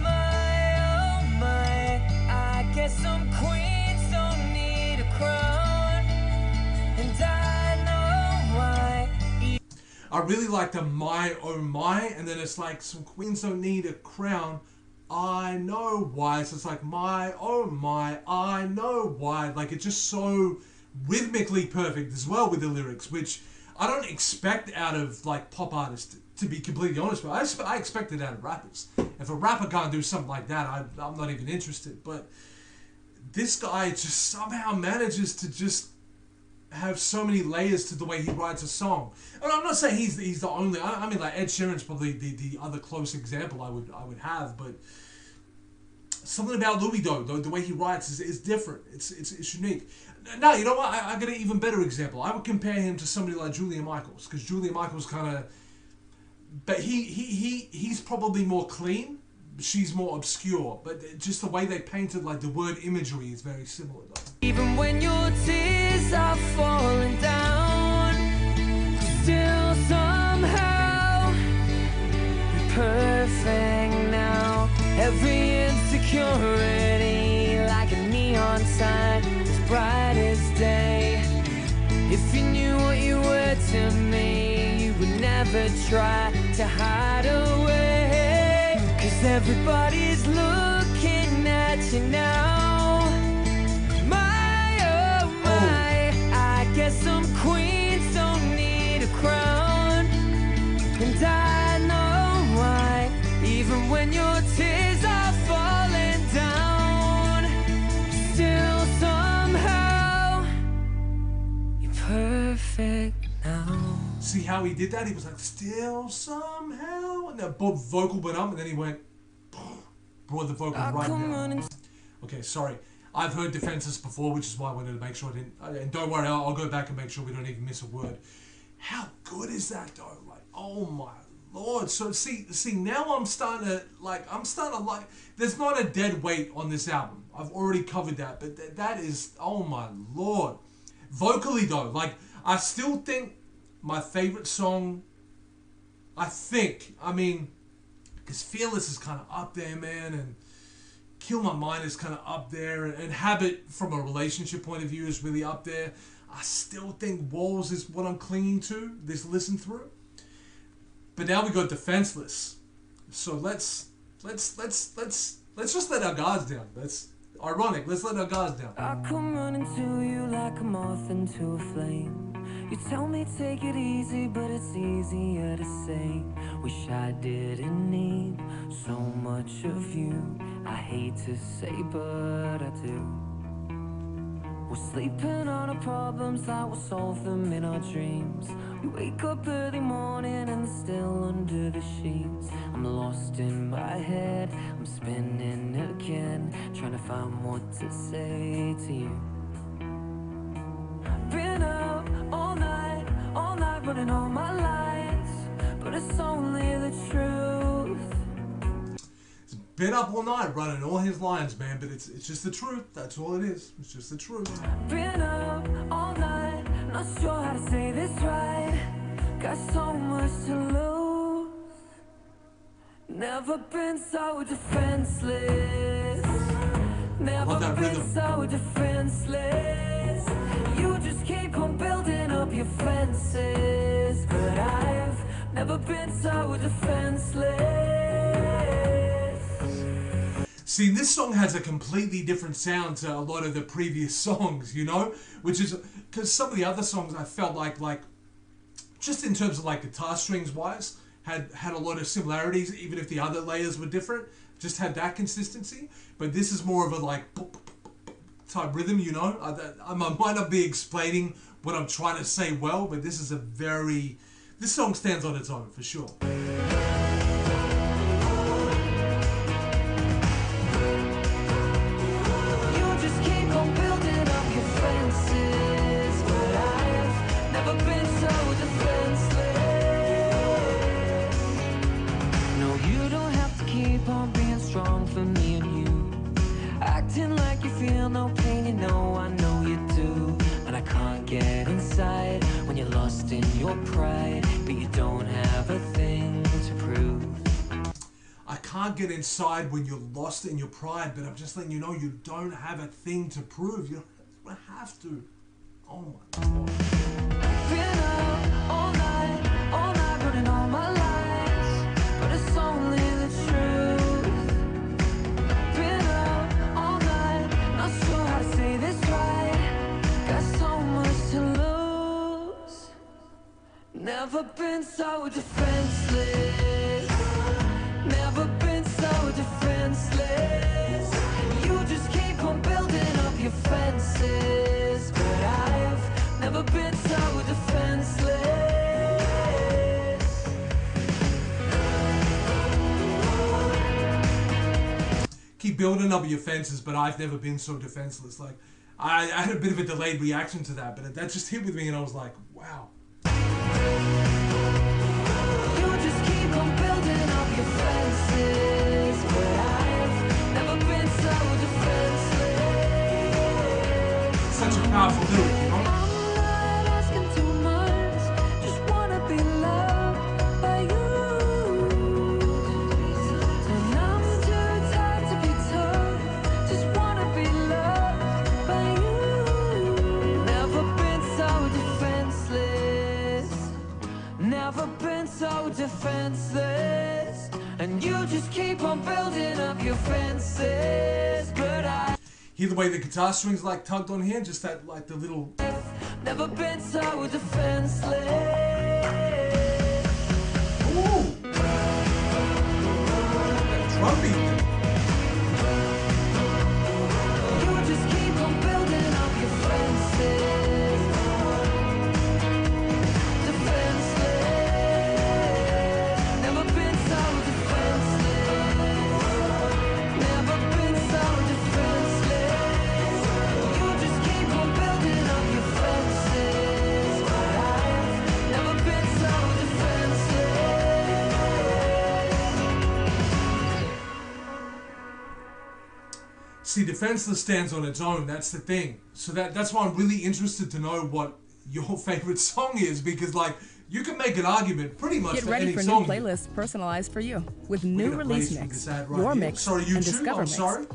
My, oh my, I guess some queens don't need a crown. And I know why. I really like the my oh my, and then it's like some queens don't need a crown. I know why. So it's like my oh my, I know why. Like it's just so rhythmically perfect as well with the lyrics, which I don't expect out of like pop artists, to be completely honest. But I expect it out of rappers. If a rapper can't do something like that, I'm not even interested. But this guy just somehow manages to just have so many layers to the way he writes a song. And I'm not saying he's the only. I mean, like Ed Sheeran's probably the other close example I would have, but something about Louis though, the way he writes is different. It's unique. No, you know what? I got an even better example. I would compare him to somebody like Julia Michaels, because Julia Michaels kind of, but he's probably more clean. She's more obscure, but just the way they painted like the word imagery is very similar though. Even when your tears are falling down, still somehow you're perfect now. Every insecurity like a neon sign, as bright as day. If you knew what you were to me, you would never try to hide away. 'Cause everybody's looking at you now. My, oh my, I guess some queens don't need a crown. And I know why. Even when your tears are falling See how he did that? He was like, still somehow, and that vocal went up, and then he went, brought the vocal right down. Okay, sorry. I've heard Defenceless before, which is why I wanted to make sure I didn't. And don't worry, I'll go back and make sure we don't even miss a word. How good is that though? Like, oh my Lord. So see, now I'm starting to like. There's not a dead weight on this album. I've already covered that, but that is, oh my Lord. Vocally though, like, I still think my favorite song. Because Fearless is kind of up there, man, and Kill My Mind is kind of up there, and Habit from a relationship point of view is really up there. I still think Walls is what I'm clinging to this listen through. But now we got Defenceless. So let's just let our guards down. That's ironic. Let's let our guards down. I come running to you like a moth into a flame. You tell me take it easy, but it's easier to say. Wish I didn't need so much of you. I hate to say, but I do. We're sleeping on our problems like we'll solve them in our dreams. We wake up early morning and they're still under the sheets. I'm lost in my head, I'm spinning again, trying to find what to say to you. Been up all night running all my lines, but it's only the truth. Been up all night running all his lines, man, but it's just the truth. That's all it is. It's just the truth. Been up all night, not sure how to say this right. Got so much to lose. Never been so defenseless. Never been so defenseless. You just keep on building up your fences, but I've never been so defenseless. See, this song has a completely different sound to a lot of the previous songs, you know? Which is, because some of the other songs I felt like just in terms of like guitar strings wise, had a lot of similarities, even if the other layers were different. Just had that consistency. But this is more of a like type rhythm, you know? I might not be explaining what I'm trying to say well, but this is this song stands on its own for sure. For me and you, acting like you feel no pain, you know I know you do. And I can't get inside when you're lost in your pride, but you don't have a thing to prove. I can't get inside when you're lost in your pride, but I'm just letting you know you don't have a thing to prove. You don't have to. Oh my God. Been up all night running all my lies, but it's only the truth. Never been so defenseless. Never been so defenseless. You just keep on building up your fences, but I've never been so defenseless. Keep building up your fences, but I've never been so defenseless. Like, I had a bit of a delayed reaction to that, but that just hit with me and I was like, wow. You just keep on building up your fences, but I've never been so defenseless. Such a powerful lyric, you know? I'm not asking too much, just wanna be loved by you. And I'm too tired to be tough, just wanna be loved by you. Never been so defenseless. Never been so defenseless, and you just keep on building up your fences, but I Hear the way the guitar strings like tugged on here, just that like the little. never been so defenseless. Ooh. Drum beat. You just keep on building up your fences, defenseless. See, Defenceless stands on its own. That's the thing. So that's why I'm really interested to know what your favorite song is, because like you can make an argument pretty much Get for ready any for song. new playlists personalized for you with We're new gonna release blaze mix, this ad right your here. mix, Sorry, and YouTube. Discover I'm mix. sorry.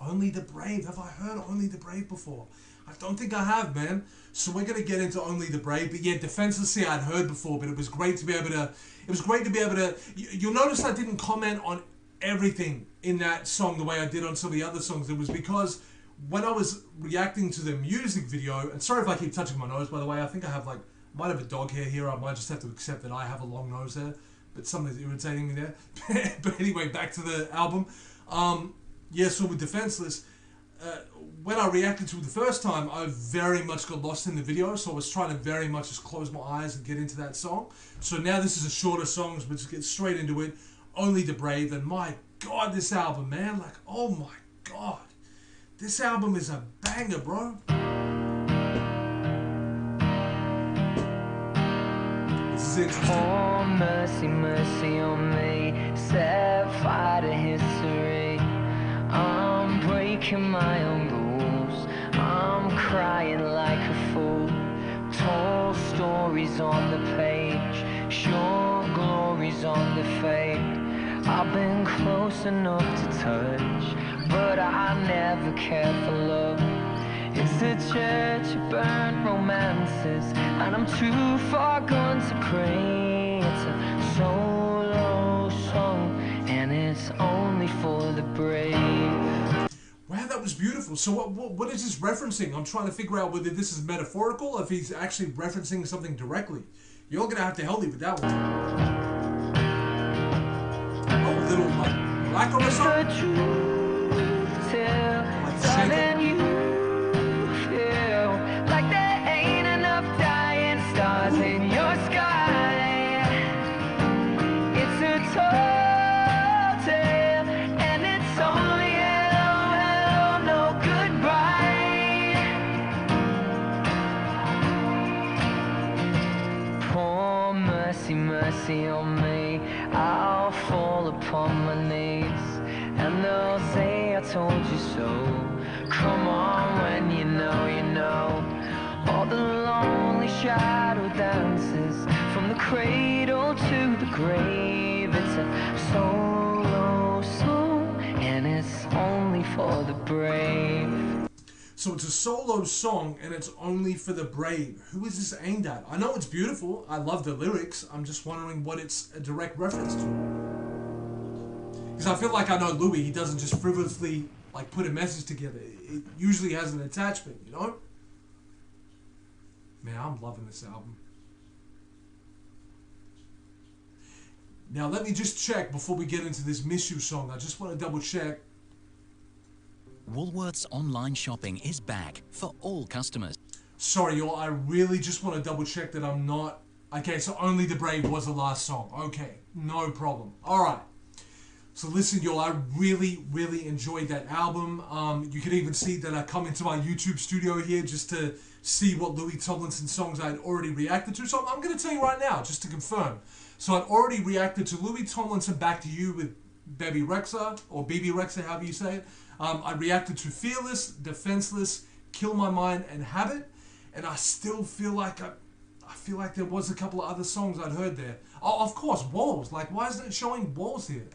Only the Brave. Have I heard Only the Brave before? I don't think I have, man. So we're gonna get into Only the Brave. But yeah, Defenceless, I'd heard before, but it was great to be able to. It was great to be able to. You'll notice I didn't comment on everything in that song the way I did on some of the other songs. It was because when I was reacting to the music video, and sorry if I keep touching my nose, by the way. I think I have might have a dog hair here. I might just have to accept that I have a long nose there. But something's irritating me there. But anyway, back to the album. Yeah, so with Defenceless, when I reacted to it the first time, I very much got lost in the video, so I was trying to very much just close my eyes and get into that song. So now this is a shorter song, but just get straight into it. Only the Brave, and my God, this album, man, like, oh my God. This album is a banger, bro. This is interesting. Oh, mercy, mercy on me. Set fire to history. I'm breaking my own rules. I'm crying like a fool. Told stories on the page, short glories on the fade. I've been close enough to touch, but I never cared for love. It's a church of burnt romances, and I'm too far gone to pray. It's a solo song, and it's only for the brave. Wow, that was beautiful. So what is this referencing? I'm trying to figure out whether this is metaphorical or if he's actually referencing something directly. You're going to have to help me with that one. Oh, little like black on the song? The truth till darling, you feel like there ain't enough dying stars in your sky. It's a tall tale, and it's only hello, hello, no goodbye. Poor mercy, mercy on me. I'll fall upon my knees, and they'll say I told you so. Come on, when you know, you know. All the lonely shadow dances from the cradle to the grave. It's a solo song, and it's only for the brave. So it's a solo song and it's only for the brave. Who is this aimed at? I know it's beautiful. I love the lyrics. I'm just wondering what it's a direct reference to. Because I feel like I know Louis. He doesn't just frivolously like put a message together. It usually has an attachment, you know? Man, I'm loving this album. Now let me just check before we get into this Miss You song. I just want to double check. Woolworths online shopping is back for all customers. Sorry, y'all. I really just want to double check that I'm not... Okay, so Only the Brave was the last song. Okay, no problem. All right. So listen, y'all, I really, really enjoyed that album. You could even see that I come into my YouTube studio here just to see what Louis Tomlinson songs I had already reacted to. So I'm going to tell you right now, just to confirm. So I'd already reacted to Louis Tomlinson, Back to You with Baby Rexha, or BB Rexha, however you say it. I reacted to Fearless, Defenceless, Kill My Mind, and Habit, and I still feel like I feel like there was a couple of other songs I'd heard there. Oh, of course, Walls. Like, why isn't it showing Walls here?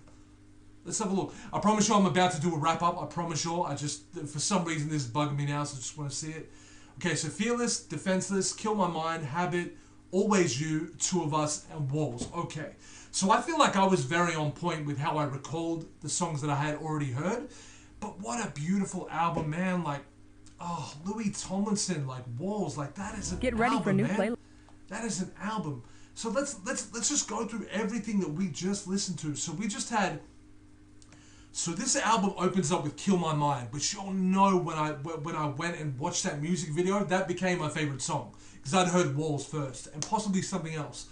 Let's have a look. I promise you I'm about to do a wrap-up. I promise you. I just, for some reason, this is bugging me now, so I just want to see it. Okay, so Fearless, Defenceless, Kill My Mind, Habit, Always You, Two of Us, and Walls. Okay, so I feel like I was very on point with how I recalled the songs that I had already heard. But what a beautiful album, man. Like, oh, Louis Tomlinson, like Walls, like that is an album. Get ready for new playlist. That is an album. So let's just go through everything that we just listened to. So we just had. So this album opens up with Kill My Mind, which you'll know when I went and watched that music video, that became my favorite song because I'd heard Walls first and possibly something else.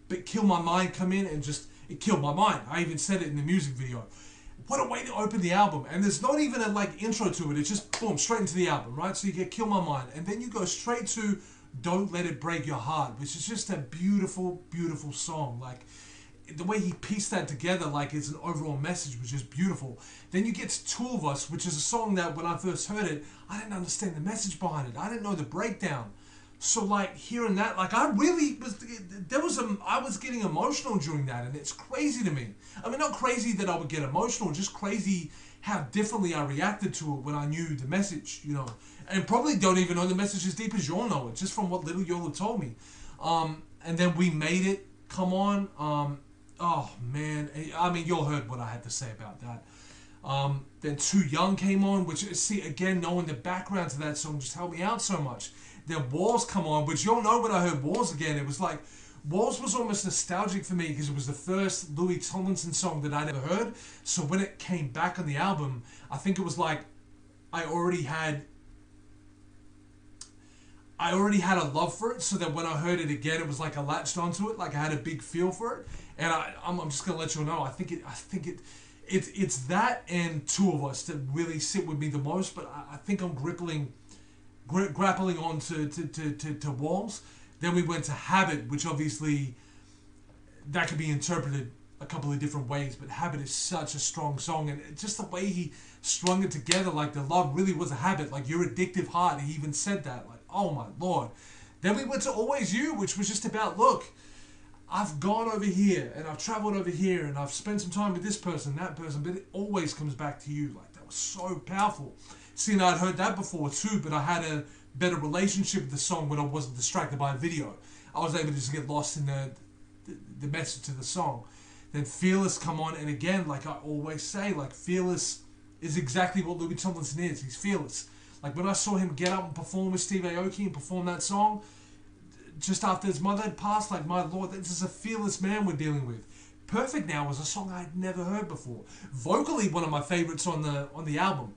But Kill My Mind come in and just it killed my mind. I even said it in the music video. What a way to open the album. And there's not even a like intro to it. It's just boom, straight into the album, right? So you get Kill My Mind. And then you go straight to Don't Let It Break Your Heart, which is just a beautiful, beautiful song. Like, the way he pieced that together, like it's an overall message, was just beautiful. Then you get to Two of Us, which is a song that when I first heard it, I didn't understand the message behind it. I didn't know the breakdown. So like hearing that, like I really was, I was getting emotional during that, and it's crazy to me. I mean, not crazy that I would get emotional, just crazy how differently I reacted to it when I knew the message, you know. And probably don't even know the message as deep as y'all know it, just from what little y'all have told me. And then We Made It, come on. Oh man, I mean, y'all heard what I had to say about that. Then Too Young came on, which, see, again, knowing the background to that song just helped me out so much. Then Walls come on, which y'all know when I heard Walls again, it was like, Walls was almost nostalgic for me because it was the first Louis Tomlinson song that I'd ever heard. So when it came back on the album, I think it was like I already had a love for it, so that when I heard it again, it was like I latched onto it, like I had a big feel for it. And I'm just gonna let you know, I think it's that and Two of Us that really sit with me the most. But I think I'm grappling on to Walls. Then we went to Habit, which obviously that could be interpreted a couple of different ways, but Habit is such a strong song, and just the way he strung it together, like the love really was a habit, like your addictive heart, he even said that, like, oh my Lord. Then we went to Always You, which was just about, look, I've gone over here, and I've traveled over here, and I've spent some time with this person, that person, but it always comes back to you. Like, that was so powerful. See, and I'd heard that before too, but I had a better relationship with the song when I wasn't distracted by a video. I was able to just get lost in the message of the song. Then Fearless come on, and again, like I always say, like Fearless is exactly what Louis Tomlinson is. He's fearless. Like when I saw him get up and perform with Steve Aoki and perform that song just after his mother had passed, like my Lord, this is a fearless man we're dealing with. Perfect Now was a song I'd never heard before. Vocally, one of my favorites on the album.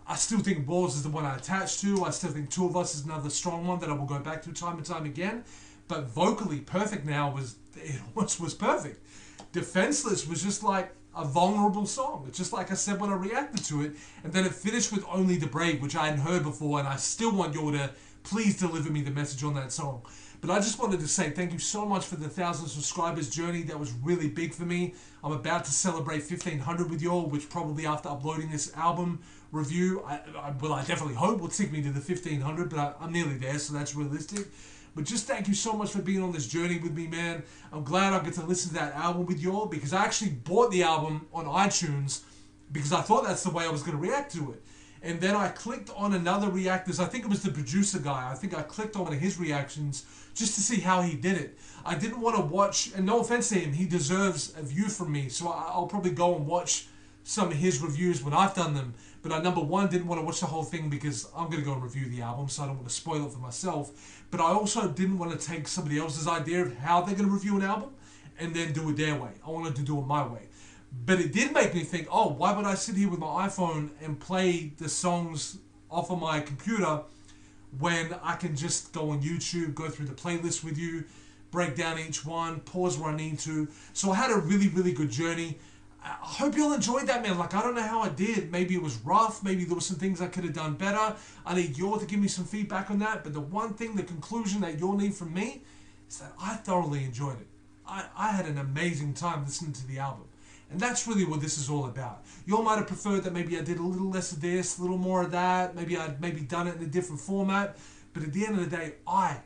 I still think Walls is the one I attach to. I still think Two of Us is another strong one that I will go back to time and time again. But vocally, Perfect Now was perfect. Defenceless was just like a vulnerable song. It's just like I said when I reacted to it. And then it finished with Only the Brave, which I hadn't heard before, and I still want y'all to please deliver me the message on that song. But I just wanted to say thank you so much for the 1,000 subscribers journey. That was really big for me. I'm about to celebrate 1,500 with y'all, which probably after uploading this album review, I definitely hope will take me to the 1,500, but I'm nearly there, so that's realistic. But just thank you so much for being on this journey with me, man. I'm glad I get to listen to that album with y'all, because I actually bought the album on iTunes because I thought that's the way I was going to react to it. And then I clicked on another reactor's, I think it was the producer guy, I think I clicked on one of his reactions just to see how he did it. I didn't want to watch, and no offense to him, he deserves a view from me, so I'll probably go and watch some of his reviews when I've done them. But I, number one, didn't want to watch the whole thing because I'm going to go and review the album, so I don't want to spoil it for myself. But I also didn't want to take somebody else's idea of how they're going to review an album and then do it their way. I wanted to do it my way. But it did make me think, oh, why would I sit here with my iPhone and play the songs off of my computer when I can just go on YouTube, go through the playlist with you, break down each one, pause where I need to. So I had a really, really good journey. I hope y'all enjoyed that, man. Like, I don't know how I did. Maybe it was rough. Maybe there were some things I could have done better. I need y'all to give me some feedback on that. But the one thing, the conclusion that y'all need from me is that I thoroughly enjoyed it. I had an amazing time listening to the album. And that's really what this is all about. Y'all might have preferred that maybe I did a little less of this, a little more of that. Maybe I'd done it in a different format. But at the end of the day, I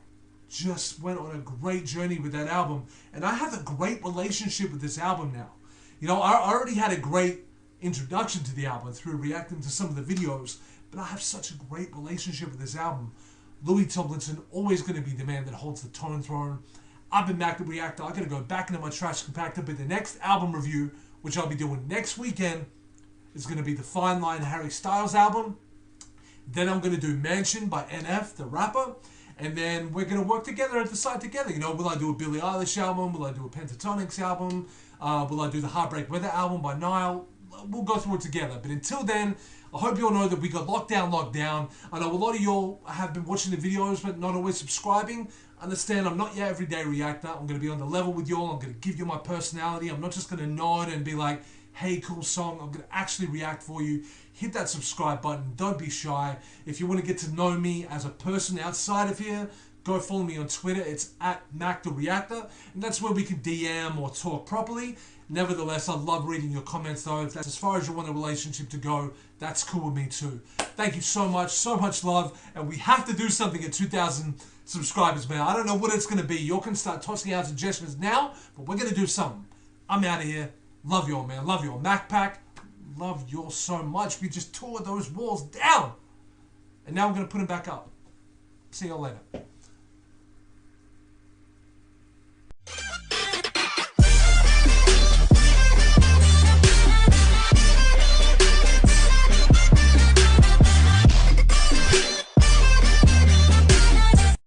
just went on a great journey with that album. And I have a great relationship with this album now. You know, I already had a great introduction to the album through reacting to some of the videos. But I have such a great relationship with this album. Louis Tomlinson, always going to be the man that holds the tone throne. I've been back to Reactor. I'm going to go back into my trash compactor. But the next album review, which I'll be doing next weekend, is going to be the Fine Line Harry Styles album. Then I'm going to do Mansion by NF, the rapper. And then we're going to work together and decide together. You know, will I do a Billie Eilish album? Will I do a Pentatonics album? Will I do the Heartbreak Weather album by Nile? We'll go through it together. But until then, I hope you all know that we got locked down. I know a lot of y'all have been watching the videos but not always subscribing. Understand, I'm not your everyday reactor. I'm going to be on the level with y'all. I'm going to give you my personality. I'm not just going to nod and be like, hey, cool song. I'm going to actually react for you. Hit that subscribe button. Don't be shy. If you want to get to know me as a person outside of here, go follow me on Twitter. It's at Mac the Reactor, and that's where we can DM or talk properly. Nevertheless, I love reading your comments though. If that's as far as you want a relationship to go, that's cool with me too. Thank you so much love, and we have to do something at 2,000 subscribers, man. I don't know what it's going to be. You can start tossing out suggestions now, but we're going to do something. I'm out of here. Love y'all, man. Love y'all. MacPack, love y'all so much. We just tore those walls down, and now I'm going to put them back up. See y'all later.